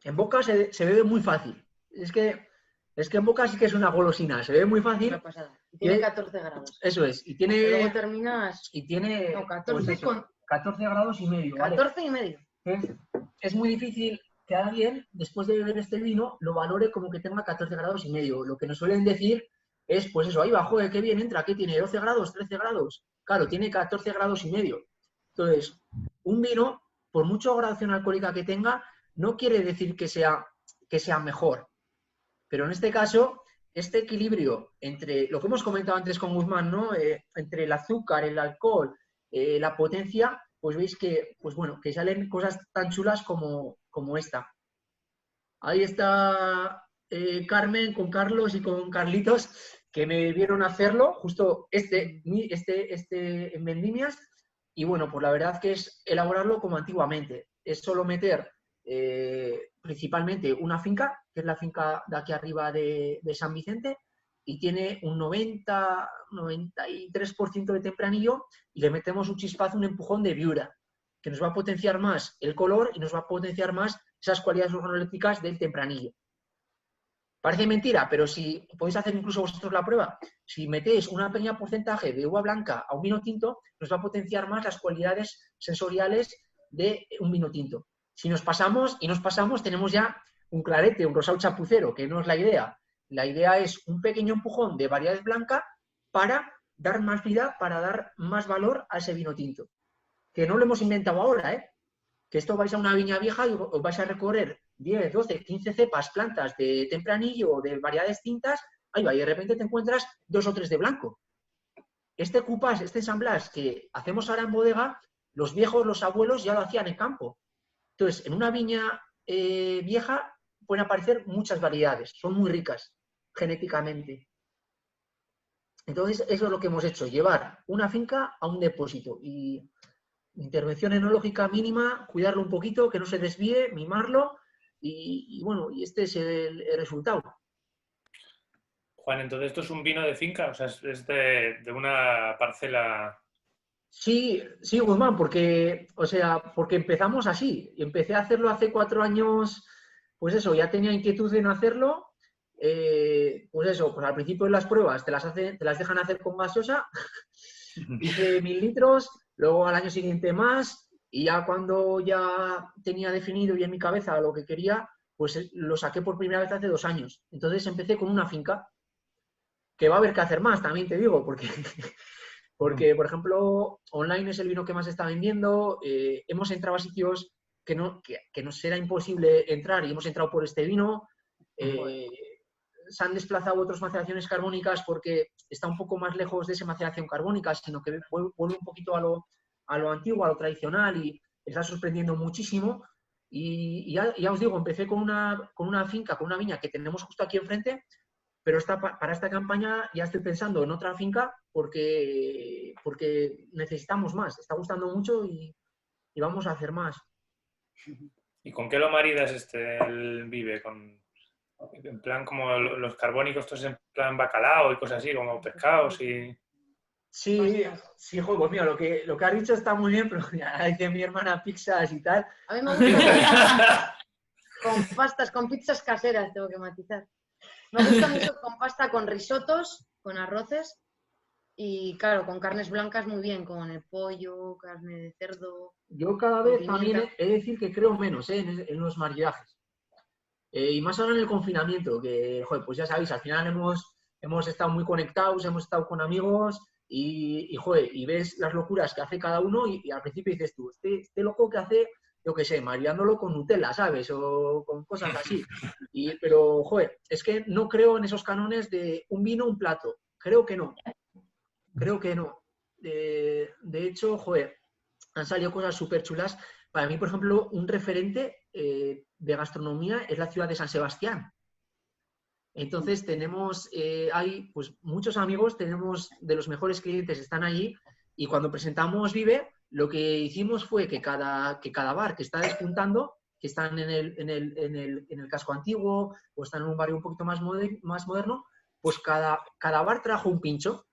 En boca se bebe muy fácil. Es que en boca sí que es una golosina, se bebe muy fácil. Una pasada. Y tiene 14 grados. Eso es. Y Luego terminas... tiene No, 14 con... 14 grados y medio. 14 y medio. Es muy difícil que alguien, después de beber este vino, lo valore como que tenga 14 grados y medio. Lo que nos suelen decir es, pues eso, ahí va, joder, qué bien entra, ¿qué tiene? ¿12 grados? ¿13 grados? Claro, tiene 14 grados y medio. Entonces, un vino, por mucha graduación alcohólica que tenga, no quiere decir que sea mejor. Pero en este caso, este equilibrio entre lo que hemos comentado antes con Guzmán, ¿no? Entre el azúcar, el alcohol, la potencia, pues veis que, pues bueno, que salen cosas tan chulas como esta. Ahí está Carmen con Carlos y con Carlitos, que me vieron hacerlo, justo este en Vendimias, y bueno, pues la verdad que es elaborarlo como antiguamente. Es solo meter principalmente una finca, que es la finca de aquí arriba de San Vicente, y tiene un 93% de tempranillo, y le metemos un chispazo, un empujón de viura, que nos va a potenciar más el color y nos va a potenciar más esas cualidades organolépticas del tempranillo. Parece mentira, pero si podéis hacer incluso vosotros la prueba, si metéis una pequeña porcentaje de uva blanca a un vino tinto, nos va a potenciar más las cualidades sensoriales de un vino tinto. Si nos pasamos, tenemos ya un clarete, un rosado chapucero, que no es la idea. La idea es un pequeño empujón de variedades blancas para dar más vida, para dar más valor a ese vino tinto. Que no lo hemos inventado ahora, ¿eh? Que esto vais a una viña vieja y os vais a recorrer 10, 12, 15 cepas, plantas de tempranillo o de variedades tintas, ahí va, y de repente te encuentras 2 o 3 de blanco. Este coupage, este ensamblage que hacemos ahora en bodega, los viejos, los abuelos ya lo hacían en campo. Entonces, en una viña vieja pueden aparecer muchas variedades, son muy ricas genéticamente. Entonces, eso es lo que hemos hecho, llevar una finca a un depósito y intervención enológica mínima, cuidarlo un poquito, que no se desvíe, mimarlo y bueno, y este es el resultado. Juan, entonces esto es un vino de finca, o sea, es de una parcela. Sí, Guzmán, porque empezamos así. Empecé a hacerlo hace 4 años, pues eso, ya tenía inquietud en hacerlo. Pues eso, pues al principio de las pruebas te las dejan hacer con gaseosa. Hice 1000 litros, luego al año siguiente más, y ya cuando ya tenía definido y en mi cabeza lo que quería, pues lo saqué por primera vez hace 2 años. Entonces empecé con una finca, que va a haber que hacer más, también te digo, porque por ejemplo, online es el vino que más se está vendiendo, hemos entrado a sitios que nos era imposible entrar y hemos entrado por este vino. Se han desplazado otras maceraciones carbónicas porque está un poco más lejos de esa maceración carbónica, sino que vuelve un poquito a lo antiguo, a lo tradicional, y está sorprendiendo muchísimo. Y ya os digo, empecé con una finca, con una viña que tenemos justo aquí enfrente, pero para esta campaña ya estoy pensando en otra finca porque necesitamos más. Está gustando mucho y vamos a hacer más. ¿Y con qué lo maridas el Vive? En plan como los carbónicos, estos en plan bacalao y cosas así, como pescados y... Sí, joder, pues mira, lo que has dicho está muy bien, pero ya dice mi hermana pizzas y tal. A mí me gusta con pastas, con pizzas caseras, tengo que matizar. Me gusta mucho con pasta, con risotos, con arroces y claro, con carnes blancas muy bien, con el pollo, carne de cerdo. Yo cada vez también he de decir que creo menos en los maridajes. Y más ahora en el confinamiento, que, joder, pues ya sabéis, al final hemos estado muy conectados, hemos estado con amigos y ves las locuras que hace cada uno y al principio dices tú, este loco que hace, yo qué sé, maridándolo con Nutella, ¿sabes? O con cosas así. Pero, joder, es que no creo en esos cánones de un vino, un plato. Creo que no. De hecho, joder, han salido cosas súper chulas. Para mí, por ejemplo, un referente de gastronomía es la ciudad de San Sebastián. Entonces hay pues muchos amigos, tenemos de los mejores clientes están allí y cuando presentamos Vive, lo que hicimos fue que cada bar que está despuntando, que están en el casco antiguo o están en un barrio un poquito más moderno, pues cada bar trajo un pincho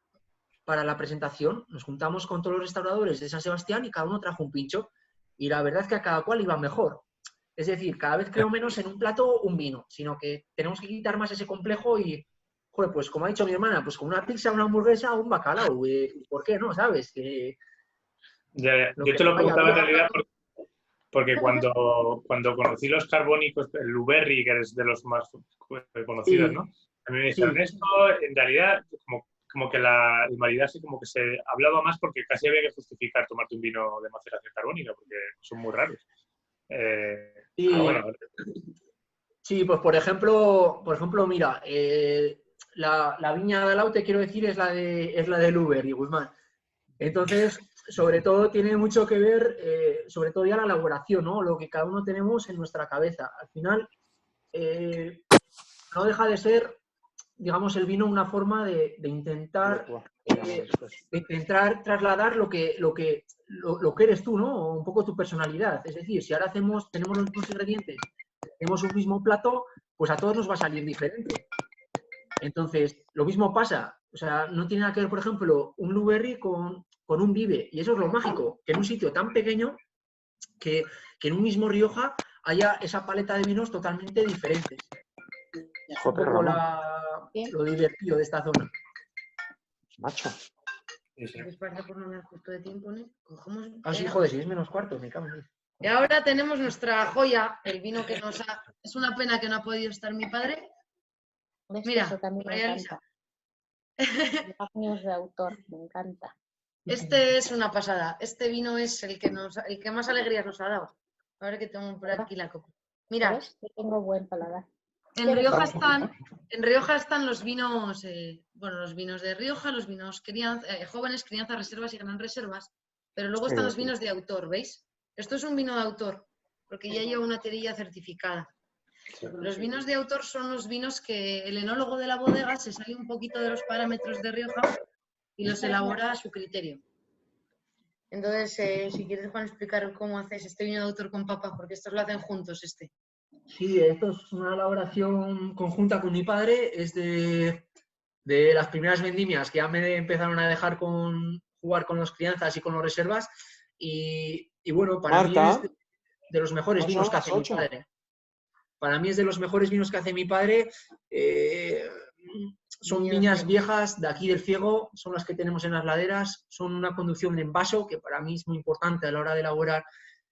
para la presentación. Nos juntamos con todos los restauradores de San Sebastián y cada uno trajo un pincho. Y la verdad es que a cada cual iba mejor. Es decir, cada vez creo menos en un plato un vino, sino que tenemos que quitar más ese complejo y, joder, pues como ha dicho mi hermana, pues con una pizza, una hamburguesa, un bacalao, ¿por qué no? ¿Sabes? Que Yo te lo preguntaba en realidad porque cuando conocí los carbónicos, el Blueberry, que es de los más conocidos, ¿no? A mí me dijeron esto, en realidad, como que el maridaje como que se hablaba más porque casi había que justificar tomarte un vino de maceración carbónica, porque son muy raros. Bueno. Sí, pues por ejemplo, mira, la viña de Alau, te quiero decir, es la de Blueberry, Guzmán. Entonces, sobre todo tiene mucho que ver, sobre todo ya la elaboración, ¿no? Lo que cada uno tenemos en nuestra cabeza. Al final, no deja de ser, digamos, el vino una forma de intentar trasladar lo que eres tú, ¿no? Un poco tu personalidad. Es decir, si ahora tenemos los mismos ingredientes, tenemos un mismo plato, pues a todos nos va a salir diferente. Entonces, lo mismo pasa. O sea, no tiene nada que ver, por ejemplo, un Blueberry con un Vive. Y eso es lo mágico, que en un sitio tan pequeño, que en un mismo Rioja haya esa paleta de vinos totalmente diferentes. Es un poco lo divertido de esta zona. Macho. Después por no me justo de tiempo, ¿no? Cogemos... sí, joder, si es -4, me cago en él. Y ahora tenemos nuestra joya, el vino que nos ha... Es una pena que no ha podido estar mi padre. Mira, eso también me encanta. Años de autor, me encanta. Este es una pasada. Este vino es el que más alegrías nos ha dado. A ver que tengo por aquí la copa. Mira, yo tengo buen paladar. En Rioja están los vinos, los vinos de Rioja, los vinos jóvenes, crianza, reservas y gran reservas, pero luego están los vinos de autor, ¿veis? Esto es un vino de autor, porque ya lleva una terilla certificada. Los vinos de autor son los vinos que el enólogo de la bodega se sale un poquito de los parámetros de Rioja y los elabora a su criterio. Entonces, si quieres, Juan, explicar cómo haces este vino de autor con papa, porque estos lo hacen juntos, Sí, esto es una elaboración conjunta con mi padre, es de las primeras vendimias que ya me empezaron a dejar jugar con los crianzas y con los reservas y bueno, para mí es de los mejores vinos que hace mi padre. Para mí es de los mejores vinos que hace mi padre. Son viñas viejas de aquí del Ciego, son las que tenemos en las laderas, son una conducción en vaso, que para mí es muy importante a la hora de elaborar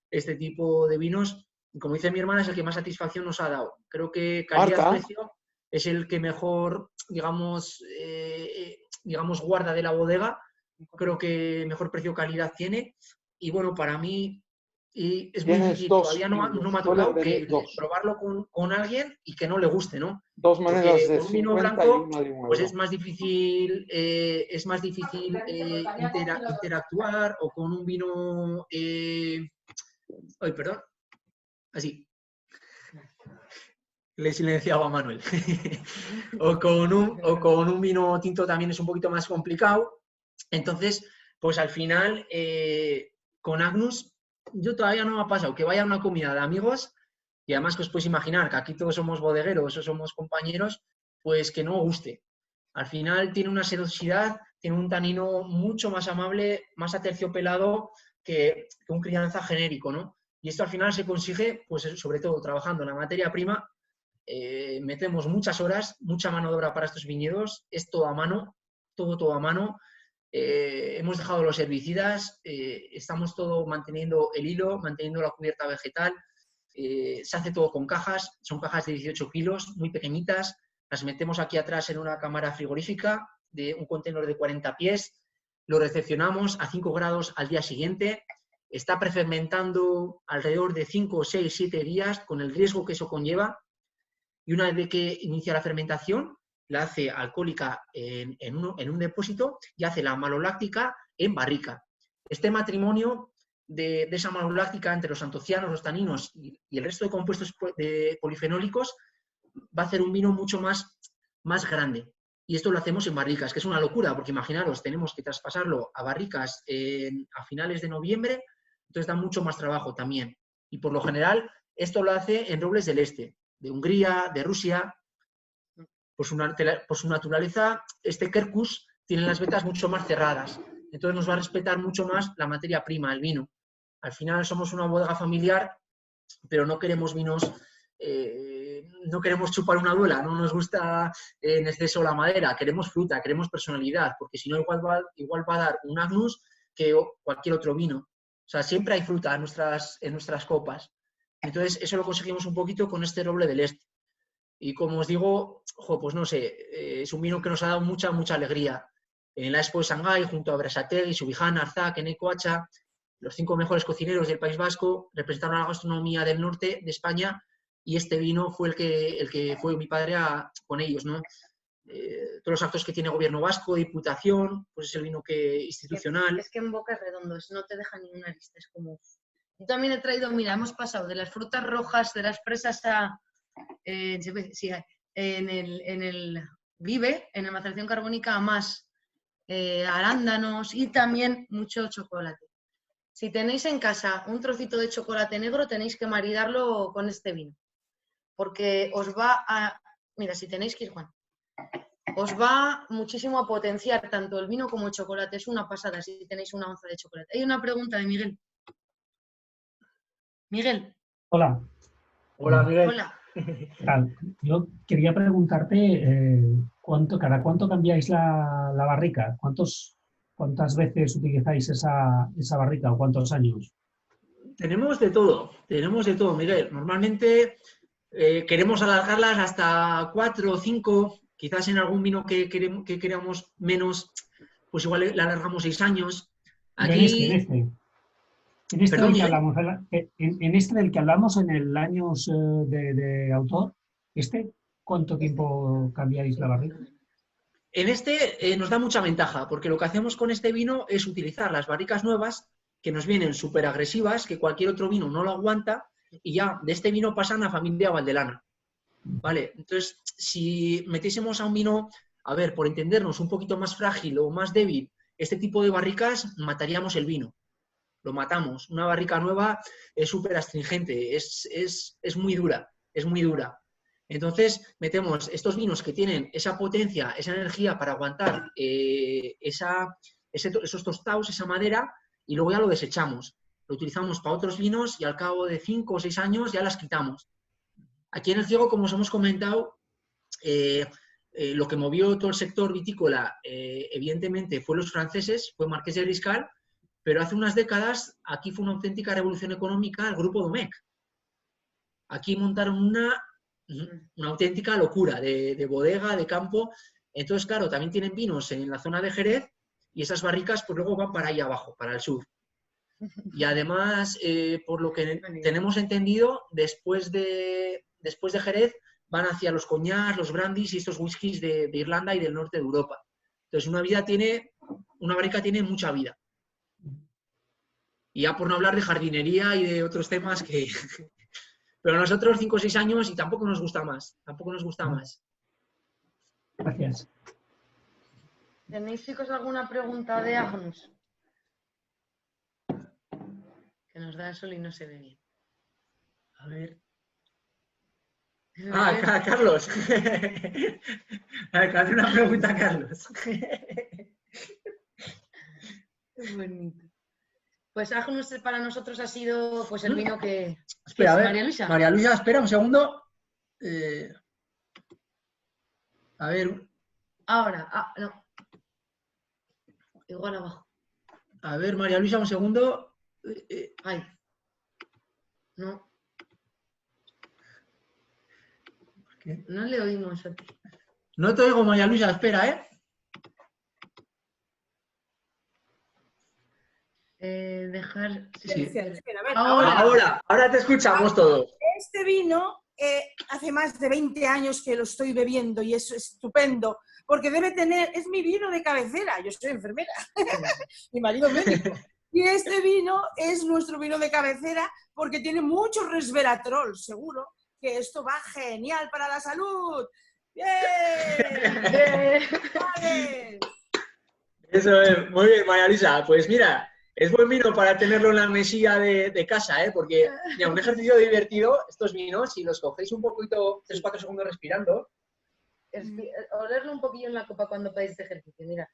este tipo de vinos. Y como dice mi hermana, es el que más satisfacción nos ha dado. Creo que calidad-precio es el que mejor, digamos, guarda de la bodega. Creo que mejor precio-calidad tiene. Y bueno, para mí es muy difícil. Todavía no me ha tocado probarlo con alguien y que no le guste, ¿no? Dos maneras de con un vino blanco, pues es más difícil, interactuar, o con un vino... Ay, perdón. Así. Le he silenciado a Manuel. o con un vino tinto también es un poquito más complicado. Entonces, pues al final, con Agnus, yo todavía no me ha pasado que vaya a una comida de amigos, y además que os podéis imaginar que aquí todos somos bodegueros o somos compañeros, pues que no guste. Al final tiene una sedosidad, tiene un tanino mucho más amable, más aterciopelado que un crianza genérico, ¿no? Y esto al final se consigue, pues sobre todo trabajando en la materia prima. Metemos muchas horas, mucha mano de obra para estos viñedos, es todo a mano, todo a mano. Hemos dejado los herbicidas, estamos todo manteniendo el hilo, manteniendo la cubierta vegetal. Se hace todo con cajas, son cajas de 18 kilos, muy pequeñitas. Las metemos aquí atrás en una cámara frigorífica de un contenedor de 40 pies. Lo recepcionamos a 5 grados al día siguiente. Está prefermentando alrededor de 5, 6, 7 días con el riesgo que eso conlleva. Y una vez que inicia la fermentación, la hace alcohólica en un depósito y hace la maloláctica en barrica. Este matrimonio de esa maloláctica entre los antocianos, los taninos y el resto de compuestos polifenólicos va a hacer un vino mucho más grande. Y esto lo hacemos en barricas, que es una locura, porque imaginaros, tenemos que traspasarlo a barricas a finales de noviembre, entonces da mucho más trabajo también. Y por lo general, esto lo hace en robles del este, de Hungría, de Rusia. Por su naturaleza, este Quercus tiene las vetas mucho más cerradas, entonces nos va a respetar mucho más la materia prima, el vino. Al final somos una bodega familiar pero no queremos vinos, no queremos chupar una duela, no nos gusta en exceso la madera, queremos fruta, queremos personalidad, porque si no igual va a dar un Agnus que cualquier otro vino. O sea, siempre hay fruta en nuestras copas. Entonces, eso lo conseguimos un poquito con este Roble del Este. Y como os digo, pues no sé, es un vino que nos ha dado mucha, mucha alegría. En la Expo de Shanghái, junto a Berasategui, Subijana, Arzac, Eneco Hacha, los 5 mejores cocineros del País Vasco representaron a la gastronomía del norte de España y este vino fue el que fue mi padre con ellos, ¿no? Todos los actos que tiene Gobierno Vasco, Diputación, pues es el vino institucional. Es que en boca es redondo, no te deja ninguna arista, es como... Yo también he traído, mira, hemos pasado de las frutas rojas, de las fresas en el Vive, en la maceración carbónica, a más arándanos y también mucho chocolate. Si tenéis en casa un trocito de chocolate negro, tenéis que maridarlo con este vino. Porque os va a... Mira, si tenéis que ir, Juan. Os va muchísimo a potenciar tanto el vino como el chocolate. Es una pasada si tenéis una onza de chocolate. Hay una pregunta de Miguel. Miguel. Hola. Hola, Miguel. Hola. Yo quería preguntarte cada cuánto cambiáis la barrica, cuántas veces utilizáis esa barrica o cuántos años. Tenemos de todo, Miguel. Normalmente queremos alargarlas hasta 4 o 5, quizás en algún vino que queramos menos, pues igual le alargamos 6 años. Aquí... En este del que hablamos en el años de autor, ¿cuánto tiempo cambiáis la barrica? En este nos da mucha ventaja, porque lo que hacemos con este vino es utilizar las barricas nuevas, que nos vienen súper agresivas, que cualquier otro vino no lo aguanta, y ya de este vino pasan a familia Valdelana. ¿Vale? Entonces, si metiésemos a un vino, a ver, por entendernos, un poquito más frágil o más débil, este tipo de barricas, mataríamos el vino. Lo matamos. Una barrica nueva es súper astringente, es muy dura, es muy dura. Entonces, metemos estos vinos que tienen esa potencia, esa energía para aguantar esos tostados, esa madera, y luego ya lo desechamos. Lo utilizamos para otros vinos y al cabo de 5 o 6 años ya las quitamos. Aquí en el Ciego, como os hemos comentado, lo que movió todo el sector vitícola, evidentemente, fue los franceses, fue Marqués de Riscal, pero hace unas décadas aquí fue una auténtica revolución económica el grupo Domecq. Aquí montaron una auténtica locura de bodega, de campo. Entonces, claro, también tienen vinos en la zona de Jerez y esas barricas pues luego van para ahí abajo, para el sur. Y además, por lo que tenemos entendido, después de Jerez van hacia los coñacs, los brandys y estos whiskies de Irlanda y del norte de Europa. Entonces, una barrica tiene mucha vida. Y ya por no hablar de jardinería y de otros temas que... Pero nosotros 5 o 6 años y tampoco nos gusta más. Gracias. ¿Tenéis, chicos, alguna pregunta de Agnus? Que nos da el sol y no se ve bien. A ver. Carlos. A ver, hace una pregunta a Carlos. Es bonito. Pues Agnus para nosotros ha sido pues el vino que... Espera, a ver, María Luisa. María Luisa, espera un segundo. A ver. Ahora, no. Igual abajo. A ver, María Luisa, un segundo. Ay. No. No le oímos a ti. No te oigo, María Luisa, espera, ¿eh? Dejar... Sí. Espera, a ver, Ahora te escuchamos todos. Este vino hace más de 20 años que lo estoy bebiendo y eso es estupendo, porque es mi vino de cabecera, yo soy enfermera, mi marido médico. Y este vino es nuestro vino de cabecera porque tiene mucho resveratrol, seguro que esto va genial para la salud. ¡Bien! ¡Vale! Eso es, muy bien, María Luisa. Pues mira, es buen vino para tenerlo en la mesilla de casa, ¿eh? Porque mira, un ejercicio divertido, estos vinos, si los cogéis un poquito, 3 o 4 segundos respirando. Olerlo un poquillo en la copa cuando pagáis este ejercicio, mira.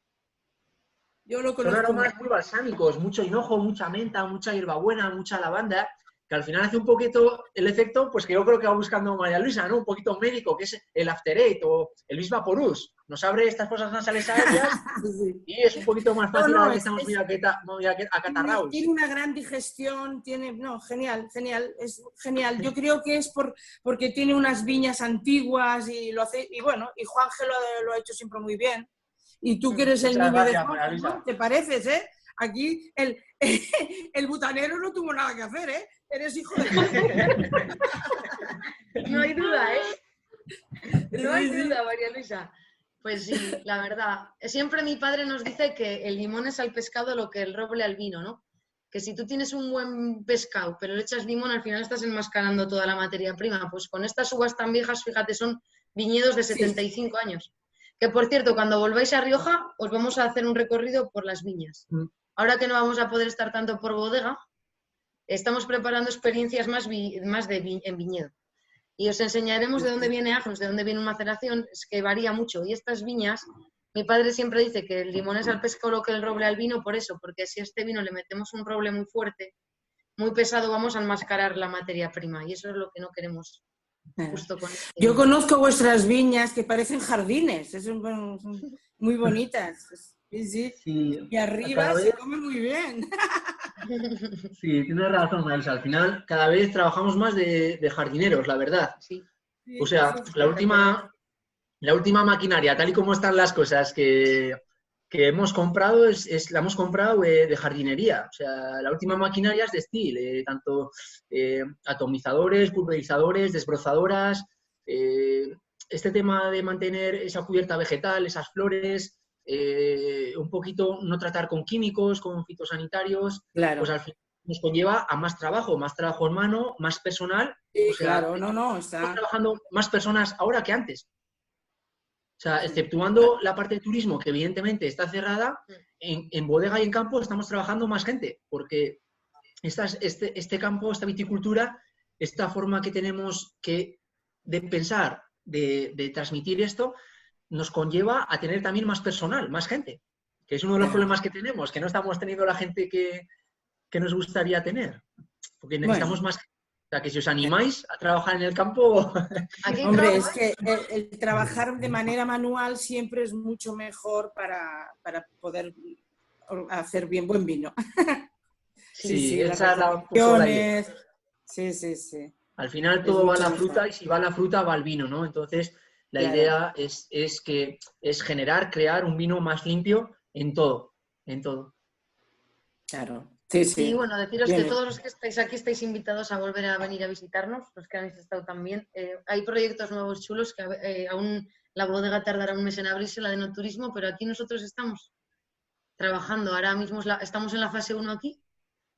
Yo lo Son conozco. aromas muy balsámicos, mucho hinojo, mucha menta, mucha hierbabuena, mucha lavanda. que al final hace un poquito el efecto, pues que yo creo que va buscando María Luisa, ¿no? Un poquito médico, que es el After Eight o el Bisvaporus. Nos abre estas cosas nasales aéreas y es un poquito más fácil ahora que estamos muy acatarrados. Tiene una gran digestión, genial, es genial. Yo creo que es porque tiene unas viñas antiguas y lo hace, y bueno, y Juanje lo ha hecho siempre muy bien. Y tú que eres el niño de Juanje, ¿no? ¿Te pareces, eh? Aquí el butanero no tuvo nada que hacer, ¿eh? Eres hijo de... No hay duda, ¿eh? No hay duda, María Luisa. Pues sí, la verdad. Siempre mi padre nos dice que el limón es al pescado lo que el roble al vino, ¿no? Que si tú tienes un buen pescado, pero le echas limón, al final estás enmascarando toda la materia prima. Pues con estas uvas tan viejas, fíjate, son viñedos de 75 años. Que, por cierto, cuando volváis a Rioja, os vamos a hacer un recorrido por las viñas. Ahora que no vamos a poder estar tanto por bodega, estamos preparando experiencias en viñedo. Y os enseñaremos de dónde viene Agnus, de dónde viene una maceración, es que varía mucho. Y estas viñas, mi padre siempre dice que el limón es al pescado lo que el roble al vino, por eso, porque si a este vino le metemos un roble muy fuerte, muy pesado, vamos a enmascarar la materia prima. Y eso es lo que no queremos justo con este. Yo conozco vuestras viñas que parecen jardines, son muy bonitas. Sí. Y arriba se come muy bien. Sí, tienes razón, Marisa. Al final, cada vez trabajamos más de jardineros, la verdad. Sí. O sea, la última maquinaria, tal y como están las cosas que hemos comprado, la hemos comprado de jardinería. O sea, la última maquinaria es de Stihl, tanto atomizadores, pulverizadores, desbrozadoras. Este tema de mantener esa cubierta vegetal, esas flores... un poquito no tratar con químicos, con fitosanitarios, claro. Pues al final nos conlleva a más trabajo en mano, más personal. Sí, o sea, claro, estamos trabajando más personas ahora que antes. O sea, exceptuando la parte de turismo, que evidentemente está cerrada, en bodega y en campo estamos trabajando más gente, porque este campo, esta viticultura, esta forma que tenemos de pensar, de transmitir esto, nos conlleva a tener también más personal, más gente, que es uno de los problemas que tenemos, que no estamos teniendo la gente que nos gustaría tener, porque necesitamos más gente. O sea, que si os animáis a trabajar en el campo... Hombre, es que el trabajar de manera manual siempre es mucho mejor para poder hacer buen vino. Sí, esa es la Sí. Al final todo va a la fruta y si va a la fruta va al vino, ¿no? Entonces... La idea es crear un vino más limpio en todo. Claro. Sí, bueno, deciros que todos los que estáis aquí estáis invitados a volver a venir a visitarnos, los que habéis estado también. Hay proyectos nuevos chulos que aún la bodega tardará un mes en abrirse, la de no turismo, pero aquí nosotros estamos trabajando. Ahora mismo estamos en la fase 1 aquí,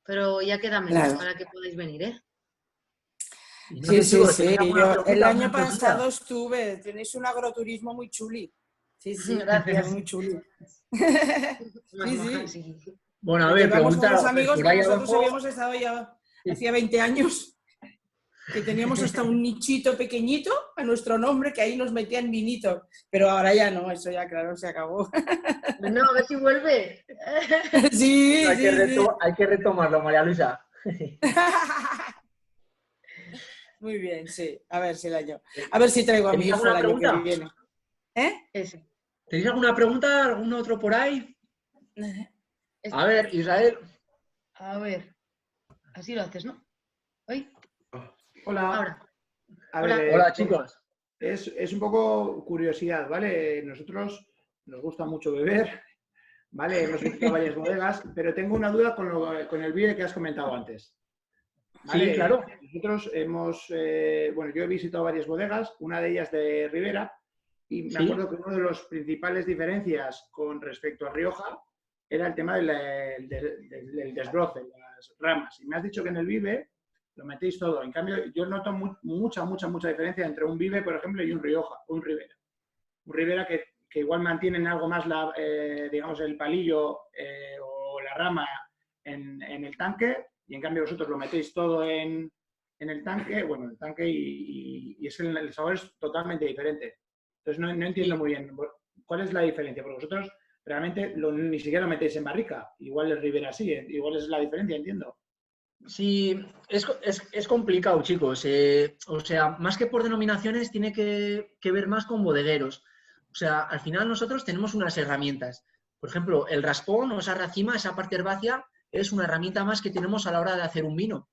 pero ya queda menos para que podáis venir, ¿eh? Sí. Yo el año pasado estuve, tenéis un agroturismo muy chuli. Sí, gracias, muy chuli. Sí. Bueno, a ver, preguntar. Los amigos que nosotros habíamos estado ya hacía 20 años, que teníamos hasta un nichito pequeñito a nuestro nombre, que ahí nos metían vinitos, pero ahora ya no, eso ya claro, se acabó. No, a ver si vuelve. Sí, hay que retomarlo, María Luisa. Muy bien, sí. A ver si traigo a mi hijo el año que viene. ¿Tenéis alguna pregunta? ¿Algún otro por ahí? A ver, Israel. A ver. Así lo haces, ¿no? ¿Hoy? Hola. Ahora. Hola, chicos. Es un poco curiosidad, ¿vale? Nosotros nos gusta mucho beber, ¿vale? Hemos visitado varias bodegas, pero tengo una duda con el vídeo que has comentado antes. ¿Vale? Sí, claro. Nosotros yo he visitado varias bodegas, una de ellas de Ribera, y me acuerdo que una de las principales diferencias con respecto a Rioja era el tema del desbroce, las ramas. Y me has dicho que en el Vive lo metéis todo. En cambio, yo noto mucha diferencia entre un Vive, por ejemplo, y un Rioja, o un Ribera. Un Ribera que igual mantienen algo más, digamos, el palillo o la rama en el tanque, y en cambio vosotros lo metéis todo en el tanque, y el sabor es totalmente diferente. Entonces no entiendo muy bien cuál es la diferencia, porque vosotros realmente ni siquiera lo metéis en barrica, igual el Ribera sí, igual es la diferencia, entiendo. Sí, es complicado, chicos. O sea, más que por denominaciones, tiene que ver más con bodegueros. O sea, al final nosotros tenemos unas herramientas. Por ejemplo, el raspón o esa racima, esa parte herbácea, es una herramienta más que tenemos a la hora de hacer un vino.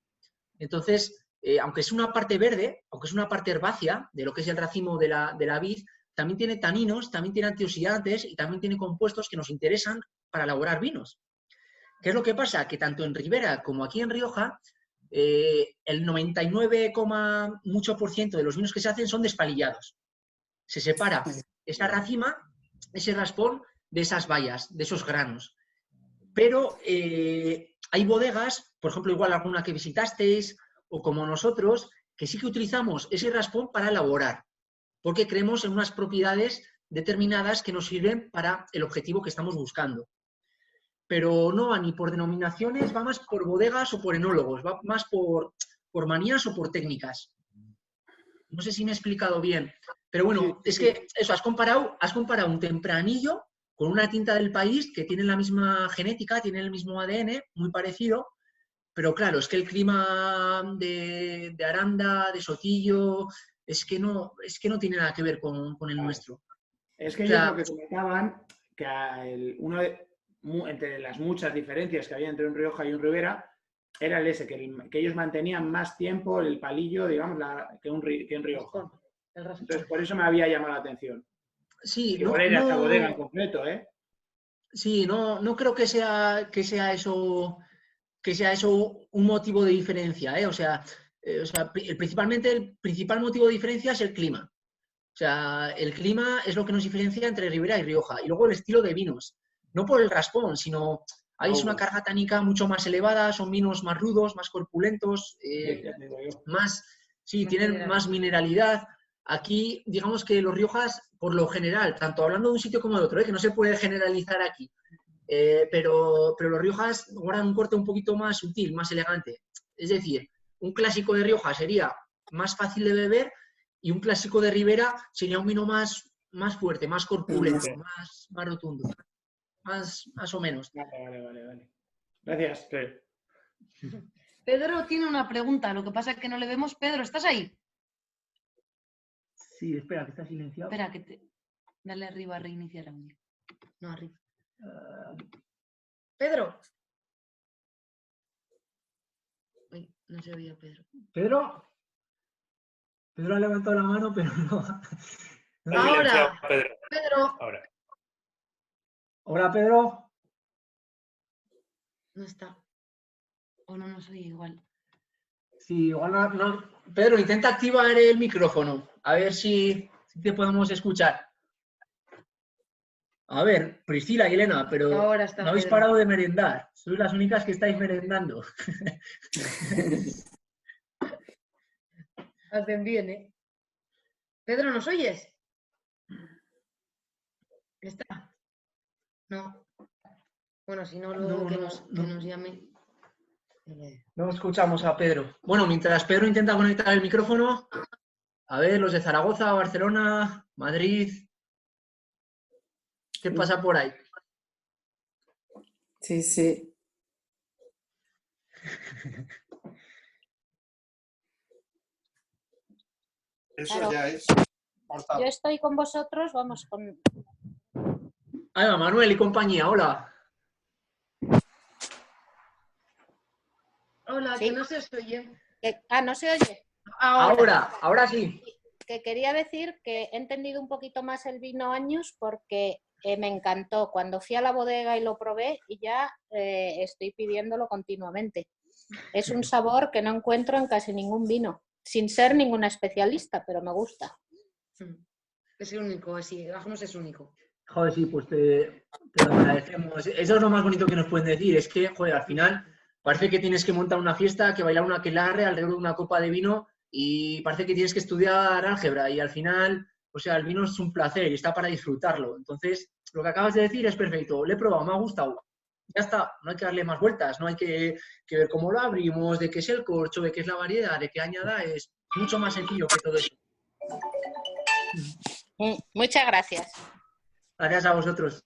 Entonces, aunque es una parte verde, aunque es una parte herbácea de lo que es el racimo de la vid, también tiene taninos, también tiene antioxidantes y también tiene compuestos que nos interesan para elaborar vinos. ¿Qué es lo que pasa? Que tanto en Ribera como aquí en Rioja, el 99, mucho por ciento de los vinos que se hacen son despalillados. Se separa esa racima, ese raspón, de esas bayas, de esos granos. Pero hay bodegas, por ejemplo, igual alguna que visitasteis, o como nosotros, que sí que utilizamos ese raspón para elaborar, porque creemos en unas propiedades determinadas que nos sirven para el objetivo que estamos buscando. Pero no va ni por denominaciones, va más por bodegas o por enólogos, va más por manías o por técnicas. No sé si me he explicado bien, pero bueno, es que eso, has comparado un tempranillo con una tinta del país que tienen la misma genética, tienen el mismo ADN, muy parecido, pero claro, es que el clima de Aranda, de Sotillo, es que no tiene nada que ver con el nuestro. Es que O ellos sea, lo que comentaban, que entre las muchas diferencias que había entre un Rioja y un Ribera, era el ese, que ellos mantenían más tiempo el palillo, digamos, que un Rioja. Entonces, por eso me había llamado la atención. Sí, Igual era esta bodega en concreto, ¿eh? Sí, no creo que sea eso un motivo de diferencia, ¿eh? O sea, el principal motivo de diferencia es el clima. O sea, el clima es lo que nos diferencia entre Ribera y Rioja. Y luego el estilo de vinos. No por el raspón, sino hay una carga tánica mucho más elevada, son vinos más rudos, más corpulentos, tienen más mineralidad. Aquí, digamos que los Riojas, por lo general, tanto hablando de un sitio como de otro, que no se puede generalizar aquí, pero los Riojas guardan un corte un poquito más sutil, más elegante. Es decir, un clásico de Rioja sería más fácil de beber y un clásico de Ribera sería un vino más fuerte, más corpulento, más rotundo. Más o menos. Vale. Gracias. Pedro tiene una pregunta, lo que pasa es que no le vemos. Pedro, ¿estás ahí? Sí, espera, que está silenciado. Espera, dale arriba a reiniciar audio. No, arriba. Pedro. Uy, no se oía Pedro. ¿Pedro? Pedro ha levantado la mano, pero no. Ahora, Pedro. Ahora. Hola, Pedro. No está. O no nos oye igual. Sí, igual no. Pedro, intenta activar el micrófono. A ver si te podemos escuchar. A ver, Priscila y Elena, pero no habéis parado de merendar. Sois las únicas que estáis merendando. Hacen bien, ¿eh? Pedro, ¿nos oyes? ¿Está? No. Bueno, si no, luego que nos llame. No escuchamos a Pedro. Bueno, mientras Pedro intenta conectar el micrófono, a ver, los de Zaragoza, Barcelona, Madrid. ¿Qué pasa por ahí? Sí. Eso claro. Ya es. Yo estoy con vosotros, vamos con... Ahí va, Manuel y compañía, hola. Hola, ¿sí? Que no se oye. ¿No se oye? Ahora sí. Que quería decir que he entendido un poquito más el vino años porque me encantó. Cuando fui a la bodega y lo probé y ya estoy pidiéndolo continuamente. Es un sabor que no encuentro en casi ningún vino, sin ser ninguna especialista, pero me gusta. Es único, así, Bajamos es único. Joder, sí, pues te lo agradecemos. Eso es lo más bonito que nos pueden decir, es que, joder, al final parece que tienes que montar una fiesta, que bailar una aquelarre alrededor de una copa de vino y parece que tienes que estudiar álgebra y al final, o sea, el vino es un placer y está para disfrutarlo. Entonces, lo que acabas de decir es perfecto, lo he probado, me ha gustado. Ya está, no hay que darle más vueltas, no hay que ver cómo lo abrimos, de qué es el corcho, de qué es la variedad, de qué añada, es mucho más sencillo que todo eso. Muchas gracias. Gracias a vosotros.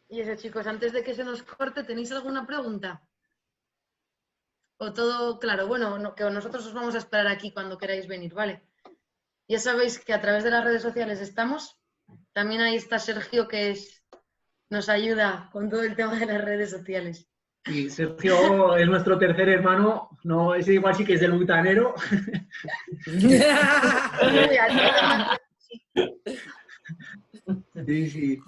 Y eso, chicos, antes de que se nos corte, ¿tenéis alguna pregunta? ¿O todo claro? Bueno, que nosotros os vamos a esperar aquí cuando queráis venir, ¿vale? Ya sabéis que a través de las redes sociales estamos. También ahí está Sergio, que nos ayuda con todo el tema de las redes sociales. Y Sergio es nuestro tercer hermano, no, ese igual sí que es del butanero. Sí, sí.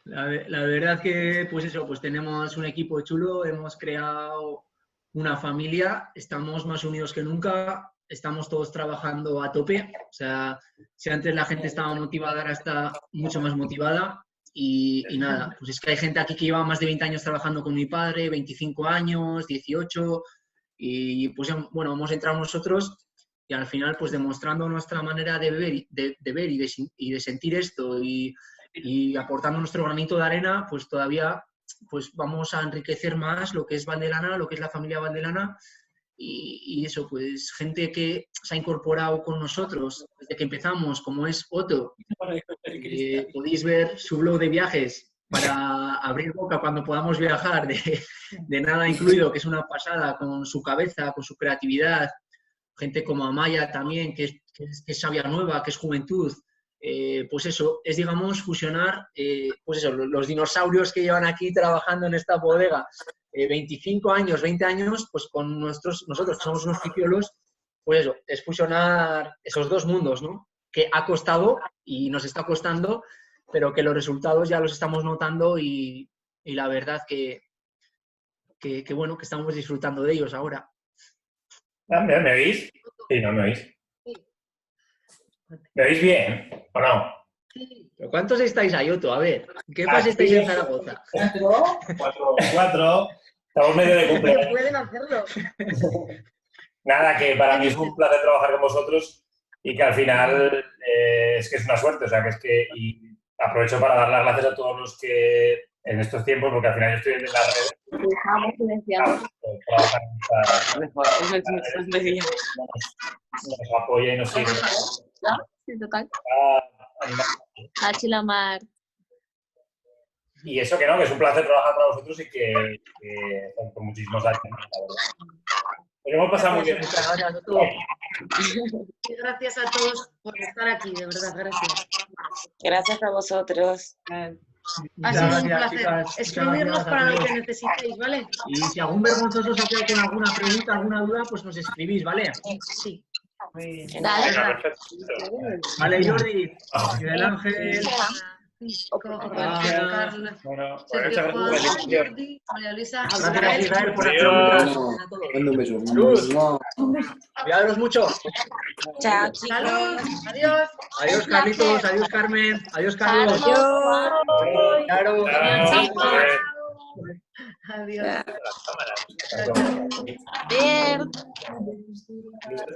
La verdad que, pues eso, pues tenemos un equipo chulo, hemos creado una familia, estamos más unidos que nunca, estamos todos trabajando a tope. O sea, si antes la gente estaba motivada, ahora está mucho más motivada. Y nada, pues es que hay gente aquí que lleva más de 20 años trabajando con mi padre, 25 años, 18, y pues bueno, hemos entrado nosotros y al final pues demostrando nuestra manera de ver y de sentir esto y aportando nuestro granito de arena, pues todavía pues vamos a enriquecer más lo que es Valdelana, lo que es la familia Valdelana y eso, pues gente que se ha incorporado con nosotros desde que empezamos, como es Otto. Podéis ver su blog de viajes para abrir boca cuando podamos viajar, de nada incluido, que es una pasada, con su cabeza, con su creatividad. Gente como Amaya también, que es sabia nueva, que es juventud. Pues eso, es digamos fusionar pues eso, los dinosaurios que llevan aquí trabajando en esta bodega 25 años, 20 años, pues con nosotros que somos unos pipiolos, pues eso, es fusionar esos dos mundos, ¿no? Que ha costado y nos está costando, pero que los resultados ya los estamos notando y la verdad que bueno, que estamos disfrutando de ellos ahora. ¿Me oís? Sí, no me oís. ¿Me oís bien o no? Sí. ¿Pero cuántos estáis ahí, Otto? A ver, ¿qué pasa estáis en Zaragoza? 4. Estamos medio de cumpleaños. Pueden hacerlo. Nada, que para mí es un placer trabajar con vosotros y que al final es que es una suerte. O sea, que es que y aprovecho para dar las gracias a todos los que en estos tiempos, porque al final yo estoy en las redes. Estamos silenciados. Nos apoya y nos sigue. Sí, total. Chilamar. Y eso que no, que es un placer trabajar para vosotros y que con muchísimos años, la verdad. Nos hemos pasado muy bien. Muchas gracias a todos. Y gracias a todos por estar aquí, de verdad, gracias. Gracias a vosotros. Ha sido un placer. Chicas, escribirnos para lo todos. que necesitéis, ¿vale? Y si algún vergonzoso se queda con alguna pregunta, alguna duda, pues nos escribís, ¿vale? Sí. Dale. Vale, Jordi. Miguel Ángel. Carlos, Bueno, Sergio, Juan, gracias. Jordi, María Luisa, Gracias, Israel, por las Adiós. preguntas. Mando un beso. Luz. Cuidaros mucho. Chao, chicos. salud, adiós. Adiós, Carlitos. Adiós, Carmen. Adiós, Carlos. Claro. Adiós. Ver.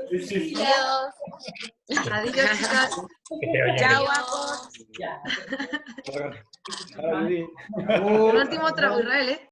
Adiós, chicas. Chao, guapos. El último trago, Israel, ¿eh?